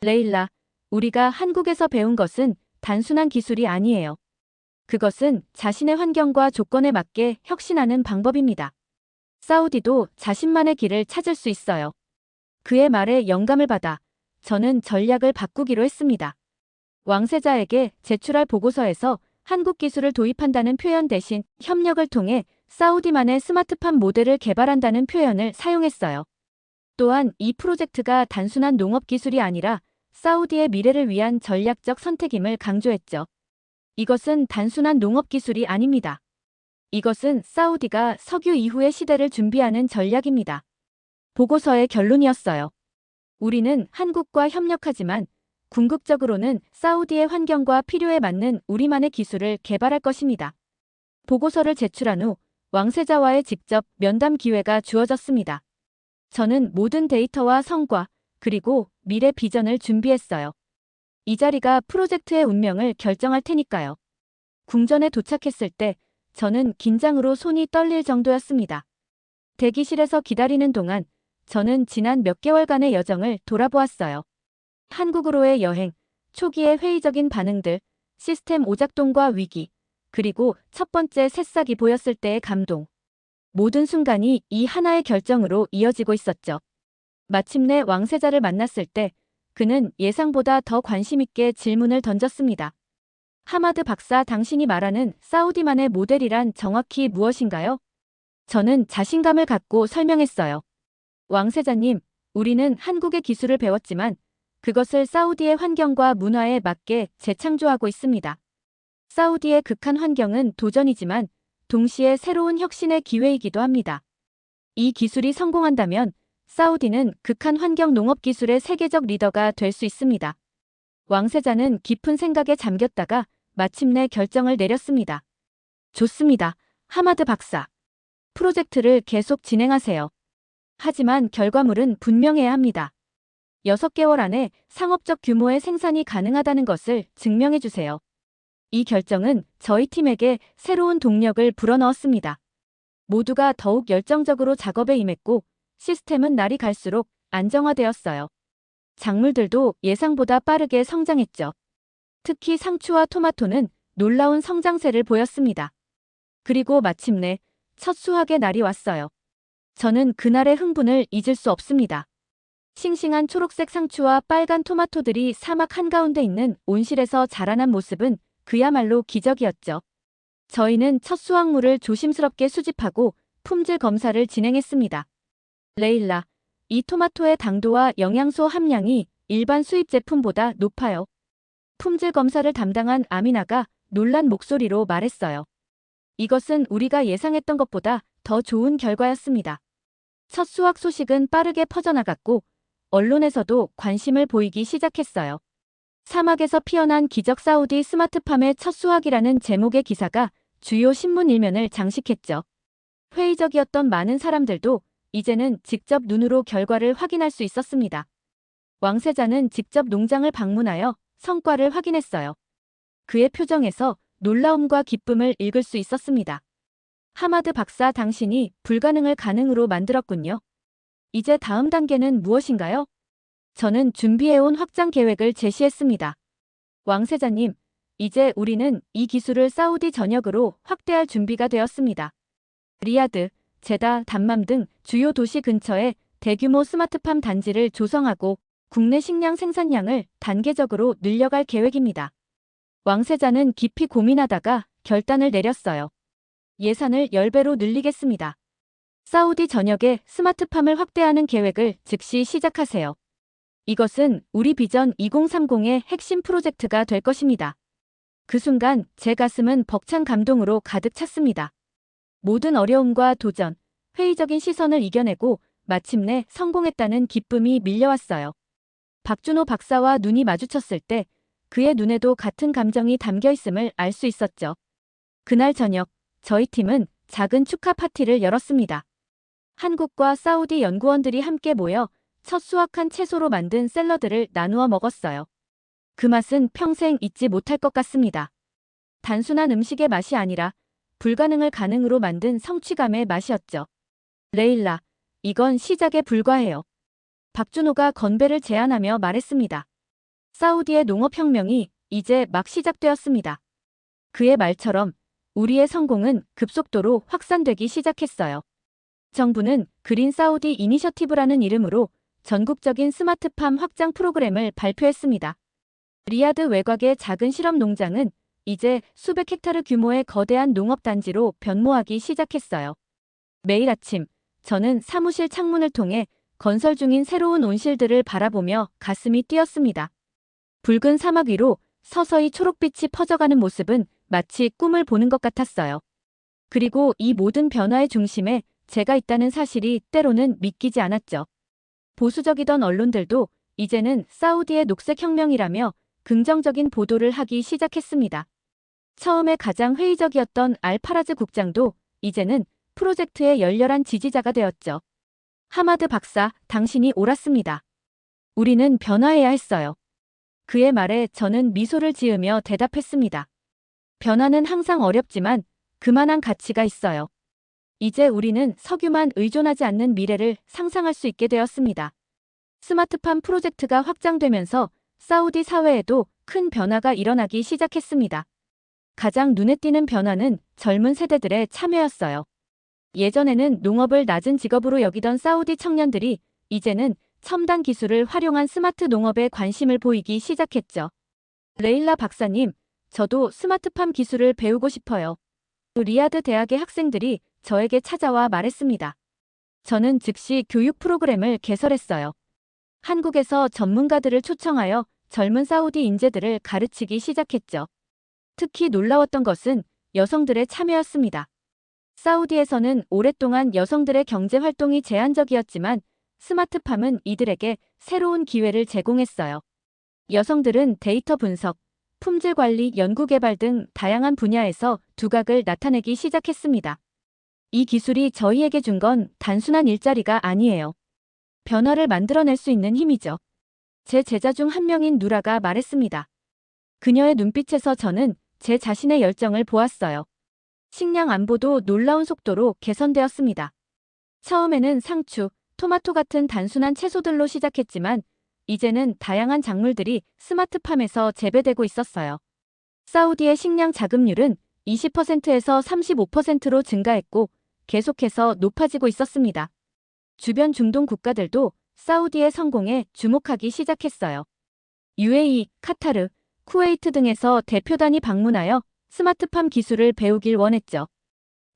레일라, 우리가 한국에서 배운 것은 단순한 기술이 아니에요. 그것은 자신의 환경과 조건에 맞게 혁신하는 방법입니다. 사우디도 자신만의 길을 찾을 수 있어요. 그의 말에 영감을 받아 저는 전략을 바꾸기로 했습니다. 왕세자에게 제출할 보고서에서 한국 기술을 도입한다는 표현 대신 협력을 통해 사우디만의 스마트팜 모델을 개발한다는 표현을 사용했어요. 또한 이 프로젝트가 단순한 농업 기술이 아니라 사우디의 미래를 위한 전략적 선택임을 강조했죠. 이것은 단순한 농업 기술이 아닙니다. 이것은 사우디가 석유 이후의 시대를 준비하는 전략입니다. 보고서의 결론이었어요. 우리는 한국과 협력하지만 궁극적으로는 사우디의 환경과 필요에 맞는 우리만의 기술을 개발할 것입니다. 보고서를 제출한 후 왕세자와의 직접 면담 기회가 주어졌습니다. 저는 모든 데이터와 성과, 그리고 미래 비전을 준비했어요. 이 자리가 프로젝트의 운명을 결정할 테니까요. 궁전에 도착했을 때 저는 긴장으로 손이 떨릴 정도였습니다. 대기실에서 기다리는 동안 저는 지난 몇 개월간의 여정을 돌아보았어요. 한국으로의 여행, 초기의 회의적인 반응들, 시스템 오작동과 위기, 그리고 첫 번째 새싹이 보였을 때의 감동. 모든 순간이 이 하나의 결정으로 이어지고 있었죠. 마침내 왕세자를 만났을 때 그는 예상보다 더 관심있게 질문을 던졌습니다. 하마드 박사, 당신이 말하는 사우디만의 모델이란 정확히 무엇인가요? 저는 자신감을 갖고 설명했어요. 왕세자님, 우리는 한국의 기술을 배웠지만 그것을 사우디의 환경과 문화에 맞게 재창조하고 있습니다. 사우디의 극한 환경은 도전이지만 동시에 새로운 혁신의 기회이기도 합니다. 이 기술이 성공한다면 사우디는 극한 환경 농업 기술의 세계적 리더가 될 수 있습니다. 왕세자는 깊은 생각에 잠겼다가 마침내 결정을 내렸습니다. 좋습니다. 하마드 박사. 프로젝트를 계속 진행하세요. 하지만 결과물은 분명해야 합니다. 6개월 안에 상업적 규모의 생산이 가능하다는 것을 증명해 주세요. 이 결정은 저희 팀에게 새로운 동력을 불어넣었습니다. 모두가 더욱 열정적으로 작업에 임했고 시스템은 날이 갈수록 안정화되었어요. 작물들도 예상보다 빠르게 성장했죠. 특히 상추와 토마토는 놀라운 성장세를 보였습니다. 그리고 마침내 첫 수확의 날이 왔어요. 저는 그날의 흥분을 잊을 수 없습니다. 싱싱한 초록색 상추와 빨간 토마토들이 사막 한가운데 있는 온실에서 자라난 모습은 그야말로 기적이었죠. 저희는 첫 수확물을 조심스럽게 수집하고 품질 검사를 진행했습니다. 레일라, 이 토마토의 당도와 영양소 함량이 일반 수입 제품보다 높아요. 품질 검사를 담당한 아미나가 놀란 목소리로 말했어요. 이것은 우리가 예상했던 것보다 더 좋은 결과였습니다. 첫 수확 소식은 빠르게 퍼져나갔고 언론에서도 관심을 보이기 시작했어요. 사막에서 피어난 기적, 사우디 스마트팜의 첫 수확이라는 제목의 기사가 주요 신문 일면을 장식했죠. 회의적이었던 많은 사람들도 이제는 직접 눈으로 결과를 확인할 수 있었습니다. 왕세자는 직접 농장을 방문하여 성과를 확인했어요. 그의 표정에서 놀라움과 기쁨을 읽을 수 있었습니다. 하마드 박사, 당신이 불가능을 가능으로 만들었군요. 이제 다음 단계는 무엇인가요? 저는 준비해온 확장 계획을 제시했습니다. 왕세자님, 이제 우리는 이 기술을 사우디 전역으로 확대할 준비가 되었습니다. 리야드, 제다, 담맘 등 주요 도시 근처에 대규모 스마트팜 단지를 조성하고 국내 식량 생산량을 단계적으로 늘려갈 계획입니다. 왕세자는 깊이 고민하다가 결단을 내렸어요. 예산을 10배로 늘리겠습니다. 사우디 전역에 스마트팜을 확대하는 계획을 즉시 시작하세요. 이것은 우리 비전 2030의 핵심 프로젝트가 될 것입니다. 그 순간 제 가슴은 벅찬 감동으로 가득 찼습니다. 모든 어려움과 도전, 회의적인 시선을 이겨내고 마침내 성공했다는 기쁨이 밀려왔어요. 박준호 박사와 눈이 마주쳤을 때 그의 눈에도 같은 감정이 담겨 있음을 알 수 있었죠. 그날 저녁, 저희 팀은 작은 축하 파티를 열었습니다. 한국과 사우디 연구원들이 함께 모여 첫 수확한 채소로 만든 샐러드를 나누어 먹었어요. 그 맛은 평생 잊지 못할 것 같습니다. 단순한 음식의 맛이 아니라 불가능을 가능으로 만든 성취감의 맛이었죠. 레일라, 이건 시작에 불과해요. 박준호가 건배를 제안하며 말했습니다. 사우디의 농업혁명이 이제 막 시작되었습니다. 그의 말처럼 우리의 성공은 급속도로 확산되기 시작했어요. 정부는 그린 사우디 이니셔티브라는 이름으로 전국적인 스마트팜 확장 프로그램을 발표했습니다. 리야드 외곽의 작은 실험 농장은 이제 수백 헥타르 규모의 거대한 농업단지로 변모하기 시작했어요. 매일 아침, 저는 사무실 창문을 통해 건설 중인 새로운 온실들을 바라보며 가슴이 뛰었습니다. 붉은 사막 위로 서서히 초록빛이 퍼져가는 모습은 마치 꿈을 보는 것 같았어요. 그리고 이 모든 변화의 중심에 제가 있다는 사실이 때로는 믿기지 않았죠. 보수적이던 언론들도 이제는 사우디의 녹색혁명이라며 긍정적인 보도를 하기 시작했습니다. 처음에 가장 회의적이었던 알파라즈 국장도 이제는 프로젝트의 열렬한 지지자가 되었죠. 하마드 박사, 당신이 옳았습니다. 우리는 변화해야 했어요. 그의 말에 저는 미소를 지으며 대답했습니다. 변화는 항상 어렵지만 그만한 가치가 있어요. 이제 우리는 석유만 의존하지 않는 미래를 상상할 수 있게 되었습니다. 스마트팜 프로젝트가 확장되면서 사우디 사회에도 큰 변화가 일어나기 시작했습니다. 가장 눈에 띄는 변화는 젊은 세대들의 참여였어요. 예전에는 농업을 낮은 직업으로 여기던 사우디 청년들이 이제는 첨단 기술을 활용한 스마트 농업에 관심을 보이기 시작했죠. 레일라 박사님, 저도 스마트팜 기술을 배우고 싶어요. 리야드 대학의 학생들이 저에게 찾아와 말했습니다. 저는 즉시 교육 프로그램을 개설했어요. 한국에서 전문가들을 초청하여 젊은 사우디 인재들을 가르치기 시작했죠. 특히 놀라웠던 것은 여성들의 참여였습니다. 사우디에서는 오랫동안 여성들의 경제 활동이 제한적이었지만 스마트팜은 이들에게 새로운 기회를 제공했어요. 여성들은 데이터 분석, 품질 관리, 연구개발 등 다양한 분야에서 두각을 나타내기 시작했습니다. 이 기술이 저희에게 준 건 단순한 일자리가 아니에요. 변화를 만들어낼 수 있는 힘이죠. 제 제자 중 한 명인 누라가 말했습니다. 그녀의 눈빛에서 저는 제 자신의 열정을 보았어요. 식량 안보도 놀라운 속도로 개선되었습니다. 처음에는 상추, 토마토 같은 단순한 채소들로 시작했지만 이제는 다양한 작물들이 스마트팜에서 재배되고 있었어요. 사우디의 식량 자급률은 20%에서 35%로 증가했고 계속해서 높아지고 있었습니다. 주변 중동 국가들도 사우디의 성공에 주목하기 시작했어요. UAE, 카타르, 쿠웨이트 등에서 대표단이 방문하여 스마트팜 기술을 배우길 원했죠.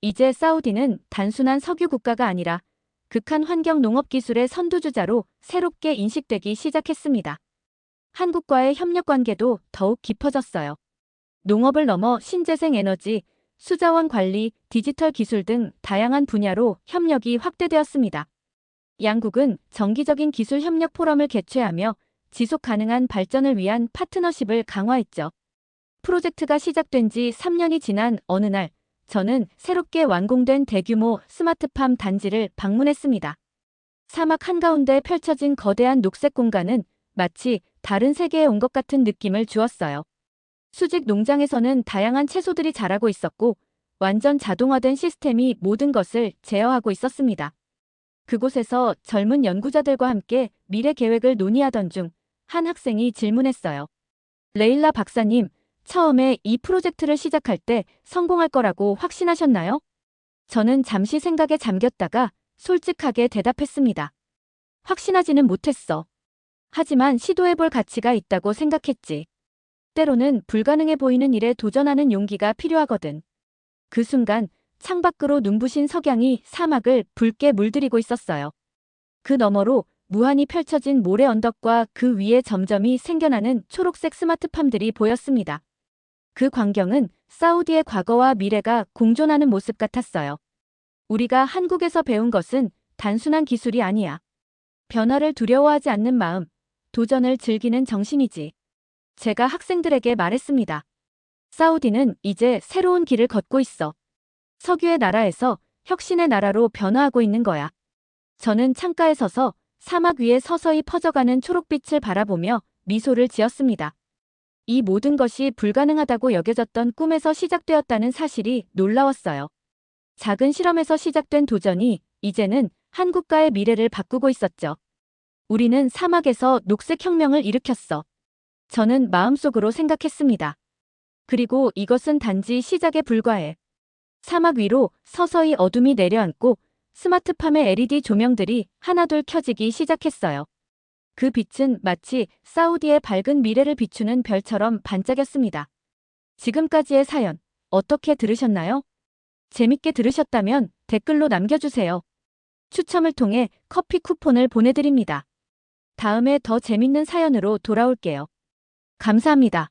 이제 사우디는 단순한 석유 국가가 아니라 극한 환경 농업 기술의 선두주자로 새롭게 인식되기 시작했습니다. 한국과의 협력 관계도 더욱 깊어졌어요. 농업을 넘어 신재생 에너지, 수자원 관리, 디지털 기술 등 다양한 분야로 협력이 확대되었습니다. 양국은 정기적인 기술 협력 포럼을 개최하며 지속 가능한 발전을 위한 파트너십을 강화했죠. 프로젝트가 시작된 지 3년이 지난 어느 날, 저는 새롭게 완공된 대규모 스마트팜 단지를 방문했습니다. 사막 한가운데 펼쳐진 거대한 녹색 공간은 마치 다른 세계에 온 것 같은 느낌을 주었어요. 수직 농장에서는 다양한 채소들이 자라고 있었고 완전 자동화된 시스템이 모든 것을 제어하고 있었습니다. 그곳에서 젊은 연구자들과 함께 미래 계획을 논의하던 중 한 학생이 질문했어요. 레일라 박사님, 처음에 이 프로젝트를 시작할 때 성공할 거라고 확신하셨나요? 저는 잠시 생각에 잠겼다가 솔직하게 대답했습니다. 확신하지는 못했어. 하지만 시도해볼 가치가 있다고 생각했지. 때로는 불가능해 보이는 일에 도전하는 용기가 필요하거든. 그 순간 창밖으로 눈부신 석양이 사막을 붉게 물들이고 있었어요. 그 너머로 무한히 펼쳐진 모래 언덕과 그 위에 점점이 생겨나는 초록색 스마트팜들이 보였습니다. 그 광경은 사우디의 과거와 미래가 공존하는 모습 같았어요. 우리가 한국에서 배운 것은 단순한 기술이 아니야. 변화를 두려워하지 않는 마음, 도전을 즐기는 정신이지. 제가 학생들에게 말했습니다. 사우디는 이제 새로운 길을 걷고 있어. 석유의 나라에서 혁신의 나라로 변화하고 있는 거야. 저는 창가에 서서 사막 위에 서서히 퍼져가는 초록빛을 바라보며 미소를 지었습니다. 이 모든 것이 불가능하다고 여겨졌던 꿈에서 시작되었다는 사실이 놀라웠어요. 작은 실험에서 시작된 도전이 이제는 한국가의 미래를 바꾸고 있었죠. 우리는 사막에서 녹색 혁명을 일으켰어. 저는 마음속으로 생각했습니다. 그리고 이것은 단지 시작에 불과해. 사막 위로 서서히 어둠이 내려앉고 스마트팜의 LED 조명들이 하나둘 켜지기 시작했어요. 그 빛은 마치 사우디의 밝은 미래를 비추는 별처럼 반짝였습니다. 지금까지의 사연 어떻게 들으셨나요? 재밌게 들으셨다면 댓글로 남겨주세요. 추첨을 통해 커피 쿠폰을 보내드립니다. 다음에 더 재밌는 사연으로 돌아올게요. 감사합니다.